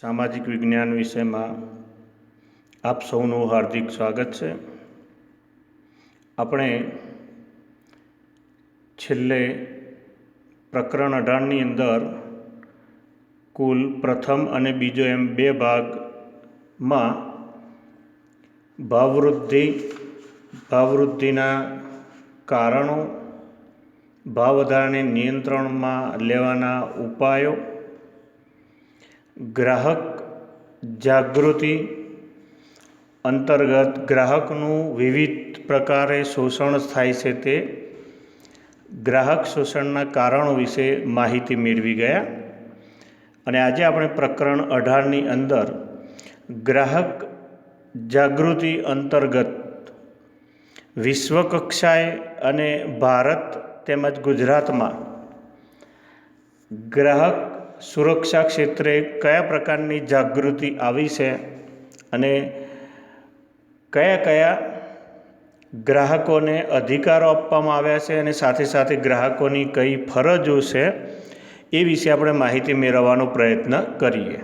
सामाजिक विज्ञान विषय में आप सौનું हार्दिक स्वागत है। આપણે છેલ્લે પ્રકરણ 18ની અંદર કુલ પ્રથમ અને બીજો એમ બે ભાગમાં ભાવવૃદ્ધિના કારણો, ભાવ વધારાને નિયંત્રણમાં લેવાના ઉપાયો, ગ્રાહક જાગૃતિ અંતર્ગત ગ્રાહકનું વિવિધ પ્રકારે શોષણ થાય છે તે ગ્રાહક શોષણના કારણો વિશે માહિતી મેળવી ગયા। અને આજે આપણે પ્રકરણ 18ની અંદર ગ્રાહક જાગૃતિ અંતર્ગત વિશ્વ કક્ષાએ અને ભારત તેમજ ગુજરાતમાં ગ્રાહક સુરક્ષા ક્ષેત્રે કયા પ્રકારની જાગૃતિ આવી છે અને કયા કયા ગ્રાહકોને અધિકારો આપવામાં આવ્યા છે અને સાથે સાથે ગ્રાહકોની કઈ ફરજો છે એ વિશે આપણે માહિતી મેળવવાનો પ્રયત્ન કરીએ।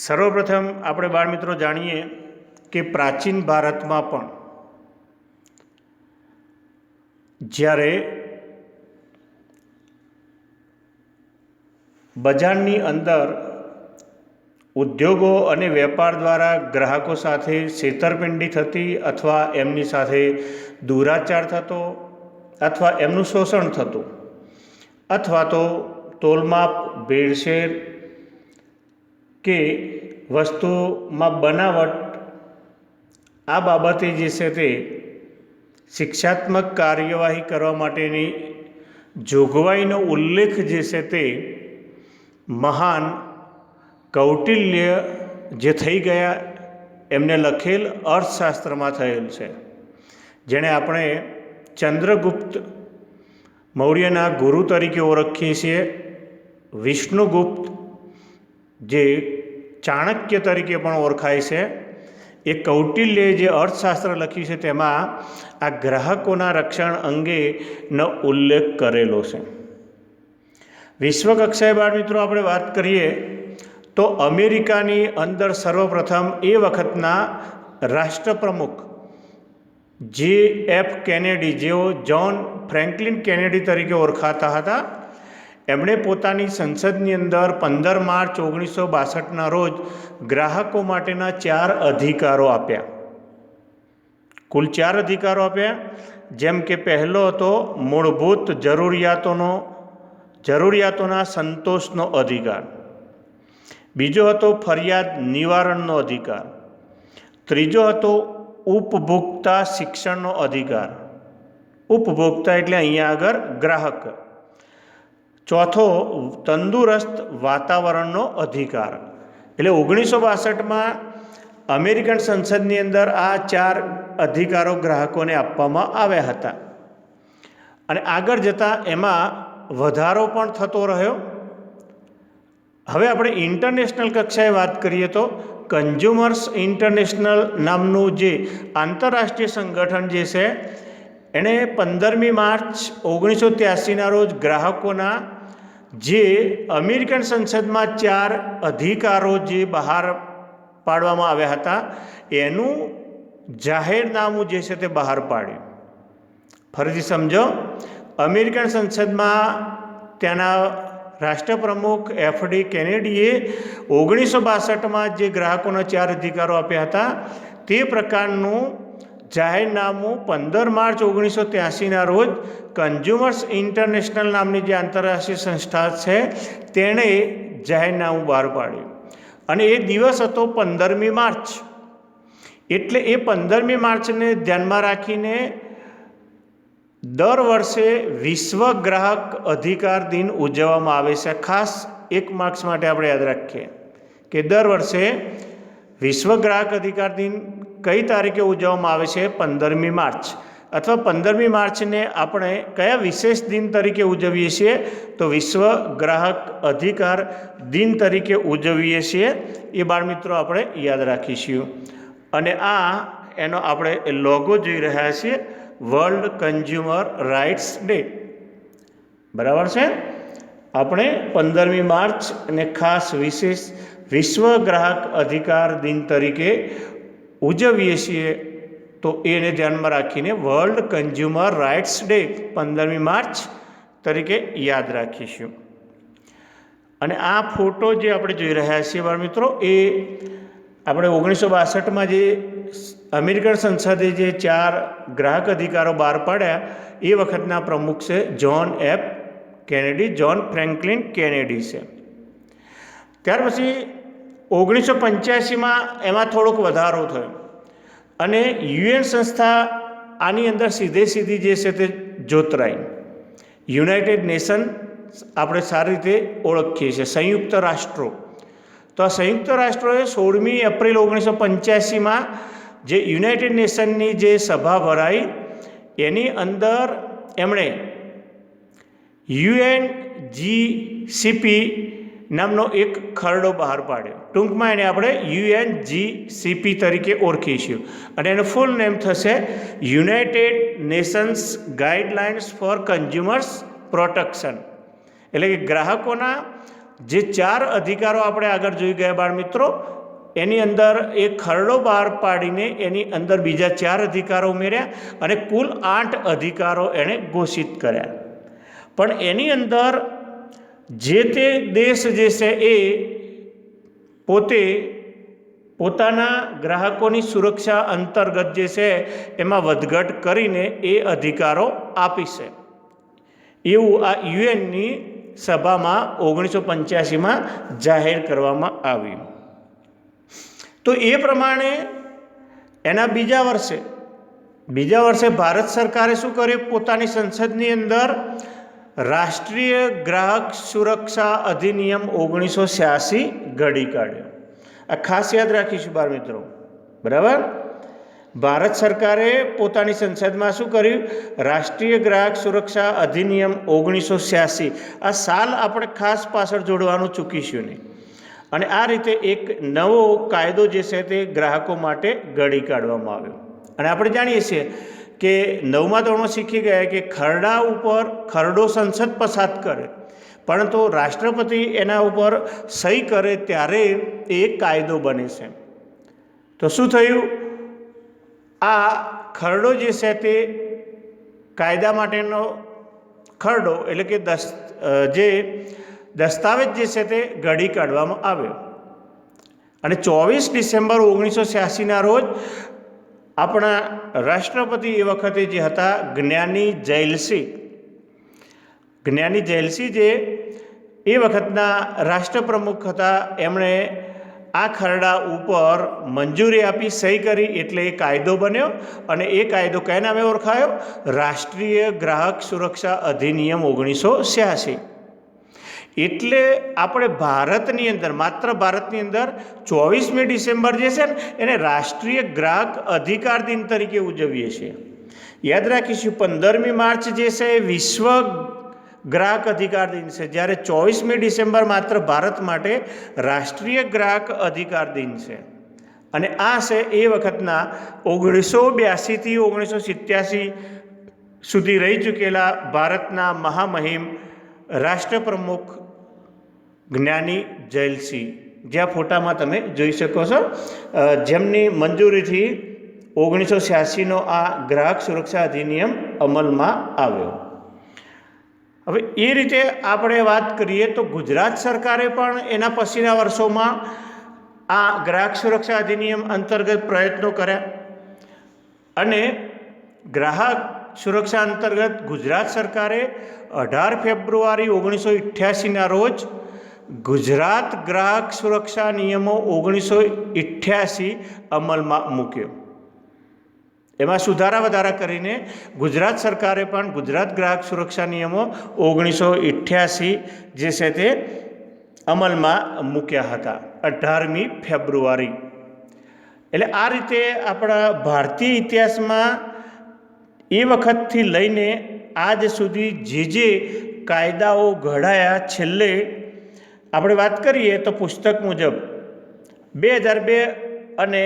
સર્વપ્રથમ આપણે બાળમિત્રો જાણીએ કે પ્રાચીન ભારતમાં પણ જ્યારે બજારની અંદર ઉદ્યોગો અને વેપાર દ્વારા ગ્રાહકો સાથે છેતરપિંડી થતી અથવા એમની સાથે દુરાચાર થતો અથવા એમનું શોષણ થતું અથવા તો તોલમાપ, ભેળસેળ કે વસ્તુમાં બનાવટ, આ બાબતે જે છે તે શિક્ષાત્મક કાર્યવાહી કરવા માટેની જોગવાઈનો ઉલ્લેખ જે છે તે મહાન કૌટિલ્ય જે થઈ ગયા એમને લખેલ અર્થશાસ્ત્રમાં થયેલ છે, જેણે આપણે ચંદ્રગુપ્ત મૌર્યના ગુરુ તરીકે ઓળખીએ છીએ। વિષ્ણુગુપ્ત જે ચાણક્ય તરીકે પણ ઓળખાય છે, એ કૌટિલ્યે જે અર્થશાસ્ત્ર લખ્યું છે તેમાં આ ગ્રાહકોના રક્ષણ અંગેનો ઉલ્લેખ કરેલો છે। વિશ્વ કક્ષાએ બાળમિત્રો આપણે વાત કરીએ તો અમેરિકાની અંદર સર્વપ્રથમ એ વખતના રાષ્ટ્રપ્રમુખ JF કેનેડી, જેઓ જ્હોન ફ્રેન્કલિન કેનેડી તરીકે ઓળખાતા હતા, એમણે પોતાની સંસદની અંદર 15 માર્ચ 1962ના રોજ ગ્રાહકો માટેના 4 અધિકારો આપ્યા। કુલ 4 અધિકારો આપ્યા, જેમ કે પહેલો હતો મૂળભૂત જરૂરિયાતોના સંતોષનો અધિકાર, બીજો હતો ફરિયાદ નિવારણનો અધિકાર, ત્રીજો હતો ઉપભોક્તા શિક્ષણનો અધિકાર, ઉપભોક્તા એટલે અહીંયા આગળ ગ્રાહક, ચોથો તંદુરસ્ત વાતાવરણનો અધિકાર। એટલે 1962માં અમેરિકન સંસદની અંદર આ 4 અધિકારો ગ્રાહકોને આપવામાં આવ્યા હતા અને આગળ જતાં એમાં વધારો પણ થતો રહ્યો। હવે આપણે ઇન્ટરનેશનલ કક્ષાએ વાત કરીએ તો કન્ઝ્યુમર્સ ઇન્ટરનેશનલ નામનું જે આંતરરાષ્ટ્રીય સંગઠન જે છે એણે 15મી માર્ચ 1983ના રોજ ગ્રાહકોના જે અમેરિકન સંસદમાં 4 અધિકારો જે બહાર પાડવામાં આવ્યા હતા એનું જાહેરનામું જે છે તે બહાર પાડ્યું। ફરીથી સમજો, અમેરિકન સંસદમાં ત્યાંના રાષ્ટ્રપ્રમુખ FD કેનેડીએ 1962માં જે ગ્રાહકોના 4 અધિકારો આપ્યા હતા તે પ્રકારનું જાહેરનામું 15 માર્ચ 1983ના રોજ કન્ઝ્યુમર્સ ઇન્ટરનેશનલ નામની જે આંતરરાષ્ટ્રીય સંસ્થા છે તેણે જાહેરનામું બહાર પાડ્યું અને એ દિવસ હતો 15મી માર્ચ। એટલે એ 15મી માર્ચને ધ્યાનમાં રાખીને દર વર્ષે વિશ્વ ગ્રાહક અધિકાર દિન ઉજવવામાં આવે છે। ખાસ 1 માર્ક્સ માટે આપણે યાદ રાખીએ કે દર વર્ષે વિશ્વ ગ્રાહક અધિકાર દિન કઈ તારીખે ઉજવવામાં આવે છે? 15મી માર્ચ। અથવા 15મી માર્ચને આપણે કયા વિશેષ દિન તરીકે ઉજવીએ છીએ? તો વિશ્વ ગ્રાહક અધિકાર દિન તરીકે ઉજવીએ છીએ। એ બાળમિત્રો આપણે યાદ રાખીશું। અને આ એનો આપણે લોગો જોઈ રહ્યા છીએ, વર્લ્ડ કન્ઝ્યુમર રાઇટ્સ ડે, બરાબર છે। આપણે 15મી માર્ચ અને ખાસ વિશેષ વિશ્વ ગ્રાહક અધિકાર દિન તરીકે ઉજવીએ છીએ, તો એને ધ્યાનમાં રાખીને વર્લ્ડ કન્ઝ્યુમર રાઇટ્સ ડે 15મી માર્ચ તરીકે યાદ રાખીશું. અને આ ફોટો જે આપણે જોઈ રહ્યા છીએ બાળ મિત્રો, એ આપણે 1962માં જે અમેરિકન સંસદે જે 4 ગ્રાહક અધિકારો બહાર પાડ્યા એ વખતના પ્રમુખ છે John F Kennedy, John Franklin Kennedy છે. ત્યાર પછી 1985માં એમાં થોડોક વધારો થયો અને યુએન સંસ્થા આની અંદર સીધી જે છે તે જોતરાઈ. યુનાઇટેડ નેશન આપણે સારી રીતે ઓળખીએ છીએ, સંયુક્ત રાષ્ટ્રો. તો આ સંયુક્ત રાષ્ટ્રોએ 16મી એપ્રિલ 1985માં જે યુનાઇટેડ નેશનની જે સભા ભરાઈ એની અંદર એમણે યુએનજીસીપી નામનો એક ખરડો બહાર પાડ્યો. ટૂંકમાં એને આપણે યુએનજીસીપી તરીકે ઓળખીશું અને એનું ફૂલ નેમ થશે United Nations guidelines for consumers protection. એટલે કે ગ્રાહકોના જે 4 અધિકારો આપણે આગળ જોઈ ગયા બાળ મિત્રો, એની અંદર એક ખરડો બહાર પાડીને એની અંદર બીજા 4 અધિકારો ઉમેર્યા અને કુલ 8 અધિકારો એણે ઘોષિત કર્યા. પણ એની અંદર જે તે દેશ જે છે એ પોતે પોતાના ગ્રાહકોની સુરક્ષા અંતર્ગત જે છે એમાં વધઘટ કરીને એ અધિકારો આપીશે એવું આ યુએનની સભામાં 1985માં જાહેર કરવામાં આવ્યું. તો એ પ્રમાણે એના બીજા વર્ષે ભારત સરકારે શું કર્યું, પોતાની સંસદની અંદર રાષ્ટ્રીય ગ્રાહક સુરક્ષા અધિનિયમ 1986 ઘડી કાઢ્યો. આ ખાસ યાદ રાખીશું બાળ મિત્રો, બરાબર. ભારત સરકારે પોતાની સંસદમાં શું કર્યું, રાષ્ટ્રીય ગ્રાહક સુરક્ષા અધિનિયમ 1986. આ સાલ આપણે ખાસ પાછળ જોડવાનું ચૂકીશું નહીં. અને આ રીતે એક નવો કાયદો જે છે તે ગ્રાહકો માટે ઘડી કાઢવામાં આવ્યો. અને આપણે જાણીએ છીએ કે 9મા ધોરણમાં શીખી ગયા કે ખરડો સંસદ પસાર કરે, પરંતુ રાષ્ટ્રપતિ એના ઉપર સહી કરે ત્યારે એ કાયદો બને છે. તો શું થયું, આ ખરડો જે છે તે કાયદા માટેનો ખરડો એટલે કે જે દસ્તાવેજ જે છે તે ઘડી કાઢવામાં આવ્યો. અને 24 ડિસેમ્બર 1986ના રોજ આપણા રાષ્ટ્રપતિ એ વખતે જે હતા જ્ઞાની જૈલસિંહ જે એ વખતના રાષ્ટ્રપ્રમુખ હતા, એમણે આ ખરડા ઉપર મંજૂરી આપી, સહી કરી, એટલે એ કાયદો બન્યો. અને એ કાયદો કયા નામે ઓળખાયો, રાષ્ટ્રીય ગ્રાહક સુરક્ષા અધિનિયમ 1986. એટલે આપણે ભારતની અંદર, માત્ર ભારતની અંદર 24મી ડિસેમ્બર જે છે ને એને રાષ્ટ્રીય ગ્રાહક અધિકાર દિન તરીકે ઉજવીએ છીએ. યાદ રાખીશું 15મી માર્ચ જે છે એ વિશ્વ ગ્રાહક અધિકાર દિન છે, જ્યારે 24મી ડિસેમ્બર માત્ર ભારત માટે રાષ્ટ્રીય ગ્રાહક અધિકાર દિન છે. અને આ છે એ વખતના 1982થી 1987 સુધી રહી ચૂકેલા ભારતના મહામહિમ રાષ્ટ્રપ્રમુખ જ્ઞાની જૈલસિંહ, જ્યાં ફોટામાં તમે જોઈ શકો છો, જેમની મંજૂરીથી 1986નો આ ગ્રાહક સુરક્ષા અધિનિયમ અમલમાં આવ્યો. હવે એ રીતે આપણે વાત કરીએ તો ગુજરાત સરકારે પણ એના પછીના વર્ષોમાં આ ગ્રાહક સુરક્ષા અધિનિયમ અંતર્ગત પ્રયત્નો કર્યા અને ગ્રાહક સુરક્ષા અંતર્ગત ગુજરાત સરકારે 18 ફેબ્રુઆરી 1988ના રોજ ગુજરાત ગ્રાહક સુરક્ષા નિયમો 1988 અમલમાં મૂક્યો. એમાં સુધારા વધારા કરીને ગુજરાત સરકારે પણ ગુજરાત ગ્રાહક સુરક્ષા નિયમો 1988 જે છે તે અમલમાં મૂક્યા હતા 18મી ફેબ્રુઆરી. એટલે આ રીતે આપણા ભારતીય ઇતિહાસમાં એ વખતથી લઈને આજ સુધી જે કાયદાઓ ઘડાયા, છેલ્લે આપણે વાત કરીએ તો પુસ્તક મુજબ 2002 અને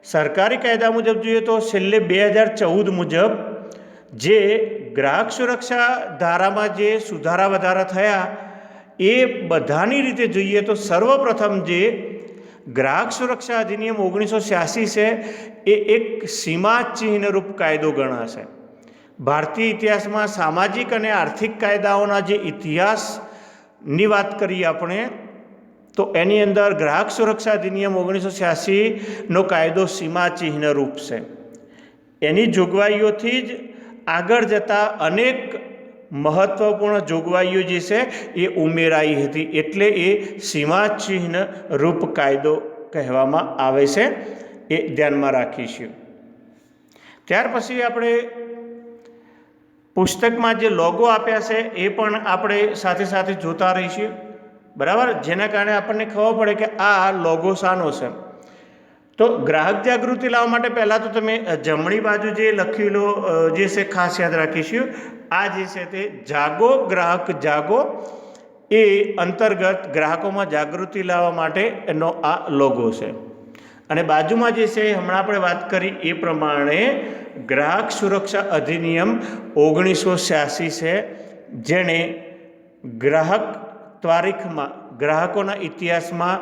સરકારી કાયદા મુજબ જોઈએ તો છેલ્લે 2014 મુજબ જે ગ્રાહક સુરક્ષા ધારામાં જે સુધારા વધારા થયા એ બધાની રીતે જોઈએ તો સર્વપ્રથમ જે ગ્રાહક સુરક્ષા અધિનિયમ 1986 છે એ એક સીમાચિહ્નરૂપ કાયદો ગણાશે. ભારતીય ઇતિહાસમાં સામાજિક અને આર્થિક કાયદાઓના જે ઇતિહાસની વાત કરીએ આપણે, તો એની અંદર ગ્રાહક સુરક્ષા અધિનિયમ 1986નો કાયદો સીમાચિહ્નરૂપ છે. એની જોગવાઈઓથી જ આગળ જતાં અનેક મહત્ત્વપૂર્ણ જોગવાઈઓ જે છે એ ઉમેરાઈ હતી, એટલે એ સીમાચિહ્ન રૂપ કાયદો કહેવામાં આવે છે. એ ધ્યાનમાં રાખીશું. ત્યાર પછી આપણે પુસ્તકમાં જે લોગો આપ્યા છે એ પણ આપણે સાથે સાથે જોતા રહીશું, બરાબર, જેના કારણે આપણને ખબર પડે કે આ લોગો શાનો છે. તો ગ્રાહક જાગૃતિ લાવવા માટે પહેલાં તો તમે જમણી બાજુ જે લખેલો જે છે ખાસ યાદ રાખીશું. આ જે છે તે જાગો ગ્રાહક જાગો એ અંતર્ગત ગ્રાહકોમાં જાગૃતિ લાવવા માટે એનો આ લોગો છે. અને બાજુમાં જે છે હમણાં આપણે વાત કરી એ પ્રમાણે ગ્રાહક સુરક્ષા અધિનિયમ 1986 છે, જેણે ગ્રાહક તારીખમાં ગ્રાહકોના ઇતિહાસમાં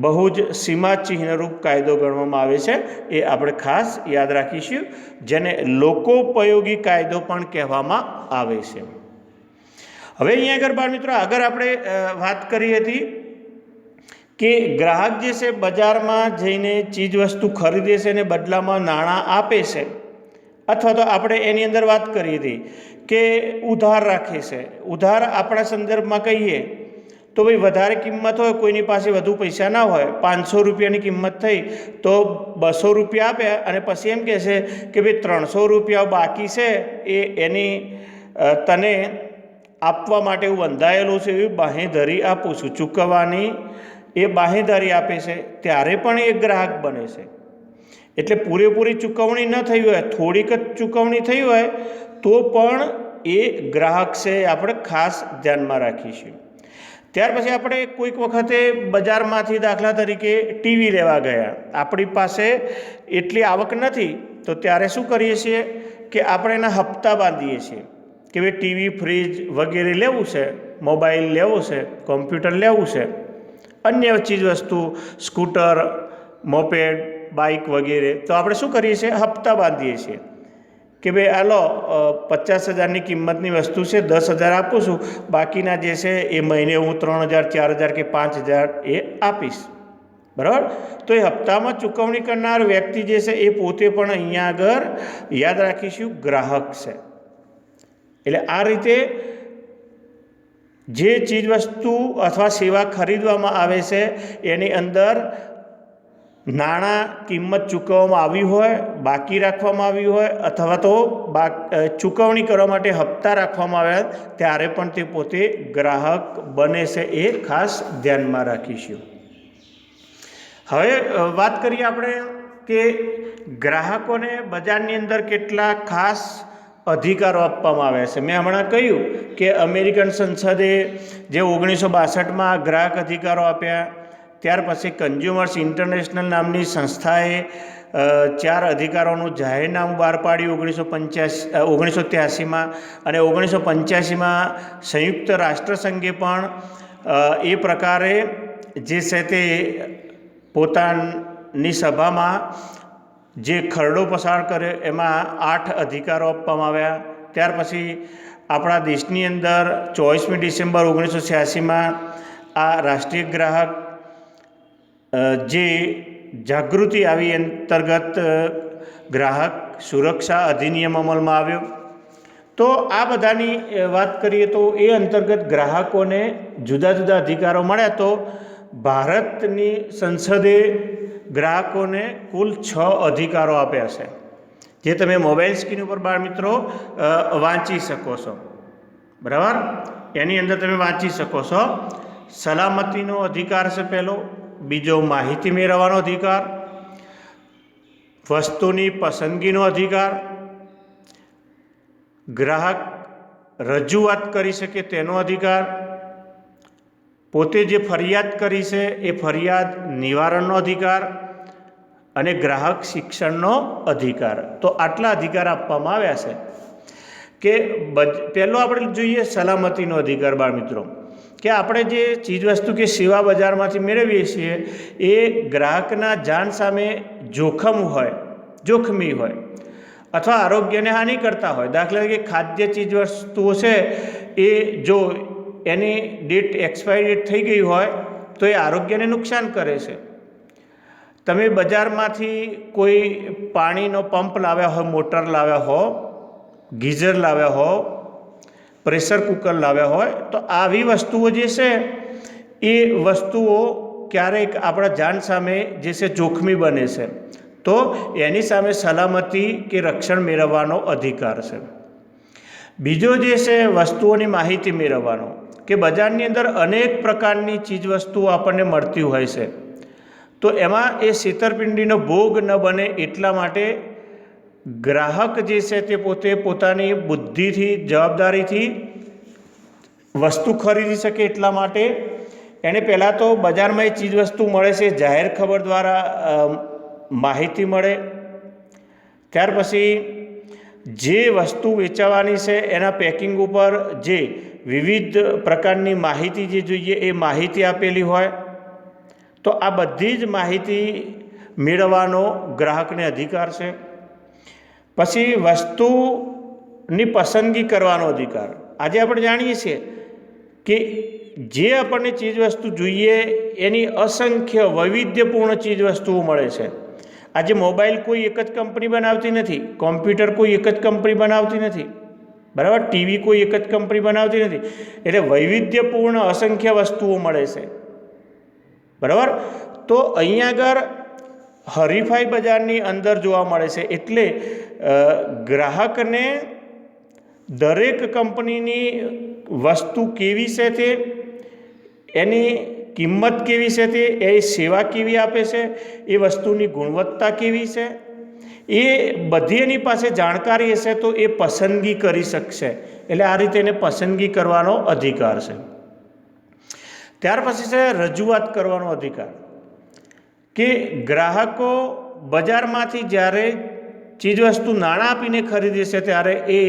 બહુ જ સીમાચિહ્નરૂપ કાયદો ગણવામાં આવે છે. એ આપણે ખાસ યાદ રાખીશું, જેને લોકોપયોગી કાયદો પણ કહેવામાં આવે છે. હવે અહીંયા આગળ બાળ મિત્રો આગળ આપણે વાત કરી હતી કે ગ્રાહક જે છે બજારમાં જઈને ચીજ વસ્તુ ખરીદે છે અને બદલામાં નાણાં આપે છે, અથવા તો આપણે એની અંદર વાત કરી હતી કે ઉધાર રાખે છે. ઉધાર આપણા સંદર્ભમાં કહીએ તો ભાઈ વધારે કિંમત હોય, કોઈની પાસે વધુ પૈસા ના હોય, 500 રૂપિયાની કિંમત થઈ તો 200 રૂપિયા આપ્યા અને પછી એમ કહે છે કે ભાઈ 300 રૂપિયા બાકી છે, એ એની તને આપવા માટે હું બંધાયેલું છે, એવી બાંહેધરી આપું છું. ચૂકવવાની એ બાંહેધરી આપે છે, ત્યારે પણ એ ગ્રાહક બને છે. એટલે પૂરેપૂરી ચૂકવણી ન થઈ હોય, થોડીક જ ચૂકવણી થઈ હોય તો પણ એ ગ્રાહક છે, આપણે ખાસ ધ્યાનમાં રાખીશું. ત્યાર પછી આપણે કોઈક વખતે બજારમાંથી દાખલા તરીકે ટીવી લેવા ગયા, આપણી પાસે એટલી આવક નથી, તો ત્યારે શું કરીએ છીએ કે આપણે એના હપ્તા બાંધીએ છીએ કે ભાઈ ટીવી, ફ્રીજ વગેરે લેવું છે, મોબાઈલ લેવો છે, કોમ્પ્યુટર લેવું છે, અન્ય ચીજ વસ્તુ, સ્કૂટર, મોપેડ, બાઇક વગેરે, તો આપણે શું કરીએ છીએ, હપ્તા બાંધીએ છીએ કે ભાઈ હાલો 50,000ની કિંમતની વસ્તુ છે, 10,000 આપું છું, બાકીના જે છે એ મહિને હું 3,000, 4,000 કે 5,000 એ આપીશ, બરાબર. તો એ હપ્તામાં ચૂકવણી કરનાર વ્યક્તિ જે છે એ પોતે પણ અહીંયા આગળ યાદ રાખીશું ગ્રાહક છે. એટલે આ રીતે જે ચીજ વસ્તુ અથવા સેવા ખરીદવામાં આવે છે એની અંદર નાણાં કિંમત ચૂકવવામાં આવી હોય, બાકી રાખવામાં આવી હોય, અથવા તો ચૂકવણી કરવા માટે હપ્તા રાખવામાં આવ્યા, ત્યારે પણ તે પોતે ગ્રાહક બને છે. એ ખાસ ધ્યાનમાં રાખીશું. હવે વાત કરીએ આપણે કે ગ્રાહકોને બજારની અંદર કેટલા ખાસ અધિકારો આપવામાં આવ્યા છે. મેં હમણાં કહ્યું કે અમેરિકન સંસદે જે 1962માં ગ્રાહક અધિકારો આપ્યા, ત્યાર પછી કન્ઝ્યુમર્સ ઇન્ટરનેશનલ નામની સંસ્થાએ 4 અધિકારોનું જાહેરનામું બહાર પાડ્યું 1983માં, અને 1985માં સંયુક્ત રાષ્ટ્રસંઘે પણ એ પ્રકારે જે છે તે પોતાની સભામાં જે ખરડો પસાર કર્યો, એમાં 8 અધિકારો આપવામાં આવ્યા. ત્યાર પછી આપણા દેશની અંદર 24મી ડિસેમ્બર 1986માં આ રાષ્ટ્રીય ગ્રાહક જે જાગૃતિ આવી અંતર્ગત ગ્રાહક સુરક્ષા અધિનિયમ અમલમાં આવ્યો. તો આ બધાની વાત કરીએ તો એ અંતર્ગત ગ્રાહકોને જુદા જુદા અધિકારો મળ્યા. તો ભારતની સંસદે ગ્રાહકોને કુલ 6 અધિકારો આપ્યા છે, જે તમે મોબાઈલ સ્ક્રીન ઉપર બાળ મિત્રો વાંચી શકો છો, બરાબર. એની અંદર તમે વાંચી શકો છો. સલામતીનો અધિકાર છે પહેલો, બીજો માહિતી મેળવવાનો અધિકાર, વસ્તુની પસંદગીનો અધિકાર, ગ્રાહક રજૂઆત કરી શકે તેનો અધિકાર, પોતે જે ફરિયાદ કરી છે એ ફરિયાદ નિવારણનો અધિકાર, અને ગ્રાહક શિક્ષણનો અધિકાર. તો આટલા અધિકાર આપવામાં આવ્યા છે. કે પહેલો આપણે જોઈએ સલામતીનો અધિકાર બાળ મિત્રો, કે આપણે જે ચીજવસ્તુ કે સેવા બજારમાંથી મેળવીએ છીએ એ ગ્રાહકના જાન સામે જોખમી હોય અથવા આરોગ્યને હાનિ કરતા હોય. દાખલા તરીકે ખાદ્ય ચીજવસ્તુઓ છે એ જો એની ડેટ એક્સપાયરી ડેટ થઈ ગઈ હોય તો એ આરોગ્યને નુકસાન કરે છે. તમે બજારમાંથી કોઈ પાણીનો પંપ લાવ્યા હો, મોટર લાવ્યા હો, ગીઝર લાવ્યા હો, પ્રેશર કુકર લાવ્યા હોય તો આવી વસ્તુઓ જે છે એ વસ્તુઓ ક્યારેક આપણા જાન સામે જે છે જોખમી બને છે, તો એની સામે સલામતી કે રક્ષણ મેળવવાનો અધિકાર છે. બીજો જે છે વસ્તુઓની માહિતી મેળવવાનો, કે બજારની અંદર અનેક પ્રકારની ચીજવસ્તુઓ આપણને મળતી હોય છે, તો એમાં એ છેતરપિંડીનો ભોગ ન બને એટલા માટે ગ્રાહક જે છે તે પોતે પોતાની બુદ્ધિથી, જવાબદારીથી વસ્તુ ખરીદી શકે એટલા માટે એને પહેલાં તો બજારમાં એ ચીજવસ્તુ મળે છે જાહેર ખબર દ્વારા માહિતી મળે. ત્યાર પછી જે વસ્તુ વેચાવાની છે એના પેકિંગ ઉપર જે વિવિધ પ્રકારની માહિતી જે જોઈએ એ માહિતી આપેલી હોય, તો આ બધી જ માહિતી મેળવવાનો ગ્રાહકને અધિકાર છે. પછી વસ્તુની પસંદગી કરવાનો અધિકાર. આજે આપણે જાણીએ છીએ કે જે આપણને ચીજવસ્તુ જોઈએ એની અસંખ્ય વૈવિધ્યપૂર્ણ ચીજવસ્તુઓ મળે છે. આજે મોબાઈલ કોઈ એક જ કંપની બનાવતી નથી, કોમ્પ્યુટર કોઈ એક જ કંપની બનાવતી નથી, બરાબર, ટીવી કોઈ એક જ કંપની બનાવતી નથી. એટલે વૈવિધ્યપૂર્ણ અસંખ્ય વસ્તુઓ મળે છે, બરાબર. તો અહીંયા આગળ હરીફાઈ બજારની અંદર જોવા મળે છે. એટલે ગ્રાહકને દરેક કંપનીની વસ્તુ કેવી છે તે, એની કિંમત કેવી છે તે, એ સેવા કેવી આપે છે, એ વસ્તુની ગુણવત્તા કેવી છે, એ બધી એની પાસે જાણકારી હશે તો એ પસંદગી કરી શકશે. એટલે આ રીતે એને પસંદગી કરવાનો અધિકાર છે. ત્યાર પછી છે રજૂઆત કરવાનો અધિકાર, કે ગ્રાહકો બજારમાંથી જ્યારે ચીજવસ્તુ નાણાં આપીને ખરીદે છે ત્યારે એ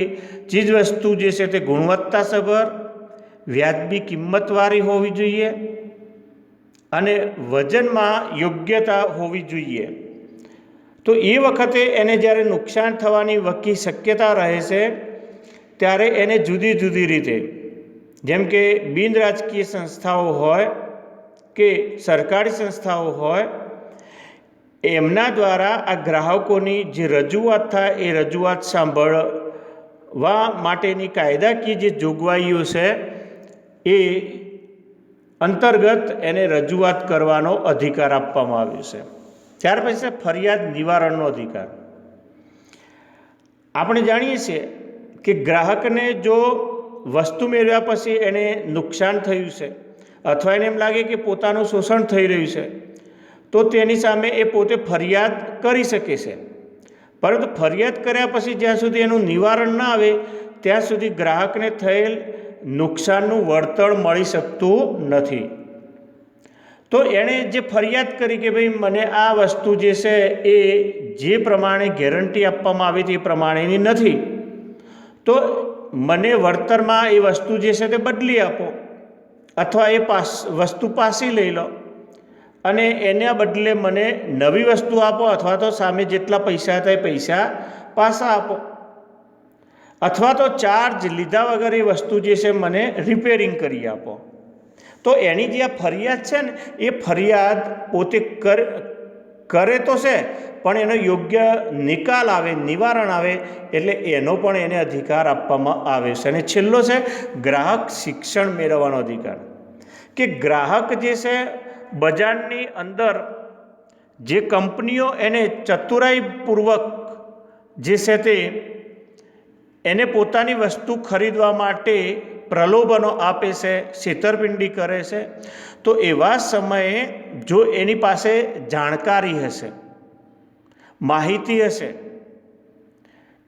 ચીજવસ્તુ જે છે તે ગુણવત્તાસભર, વ્યાજબી કિંમતવાળી હોવી જોઈએ અને વજનમાં યોગ્યતા હોવી જોઈએ. તો એ વખતે એને જ્યારે નુકસાન થવાની વકી શક્યતા રહે છે ત્યારે એને જુદી જુદી રીતે, જેમ કે બિન રાજકીય સંસ્થાઓ હોય કે સરકારી સંસ્થાઓ હોય, એમના દ્વારા આ ગ્રાહકોની જે રજૂઆત થાય એ રજૂઆત સાંભળવા માટેની કાયદાકીય જે જોગવાઈઓ છે એ અંતર્ગત એને રજૂઆત કરવાનો અધિકાર આપવામાં આવ્યો છે. ત્યાર પછી ફરિયાદ નિવારણનો અધિકાર. આપણે જાણીએ છીએ કે ગ્રાહકને જો વસ્તુ મેળવ્યા પછી એને નુકસાન થયું છે અથવા એને એમ લાગે કે પોતાનું શોષણ થઈ રહ્યું છે તો તેની સામે એ પોતે ફરિયાદ કરી શકે છે. પરંતુ ફરિયાદ કર્યા પછી જ્યાં સુધી એનું નિવારણ ના આવે ત્યાં સુધી ગ્રાહકને થયેલ નુકસાનનું વળતર મળી શકતું નથી. તો એણે જે ફરિયાદ કરી કે ભાઈ મને આ વસ્તુ જે છે એ જે પ્રમાણે ગેરંટી આપવામાં આવી હતી એ પ્રમાણેની નથી, તો મને વળતરમાં એ વસ્તુ જે છે તે બદલી આપો અથવા એ વસ્તુ પાછી લઈ લો અને એના બદલે મને નવી વસ્તુ આપો, અથવા તો સામે જેટલા પૈસા હતા એ પૈસા પાછા આપો, અથવા તો ચાર્જ લીધા વગર એ વસ્તુ જે છે મને રિપેરિંગ કરી આપો. તો એની જે આ ફરિયાદ છે ને એ ફરિયાદ પોતે કરે તો છે, પણ એનો યોગ્ય નિકાલ આવે, નિવારણ આવે, એટલે એનો પણ એને અધિકાર આપવામાં આવે છે. અને છેલ્લો છે ગ્રાહક શિક્ષણ મેળવવાનો અધિકાર, કે ગ્રાહક જે છે બજારની અંદર જે કંપનીઓ એને ચતુરાઈપૂર્વક જે છે તે એને પોતાની વસ્તુ ખરીદવા માટે પ્રલોભનો આપે છે, છેતરપિંડી કરે છે, તો એવા સમયે જો એની પાસે જાણકારી હશે, માહિતી હશે,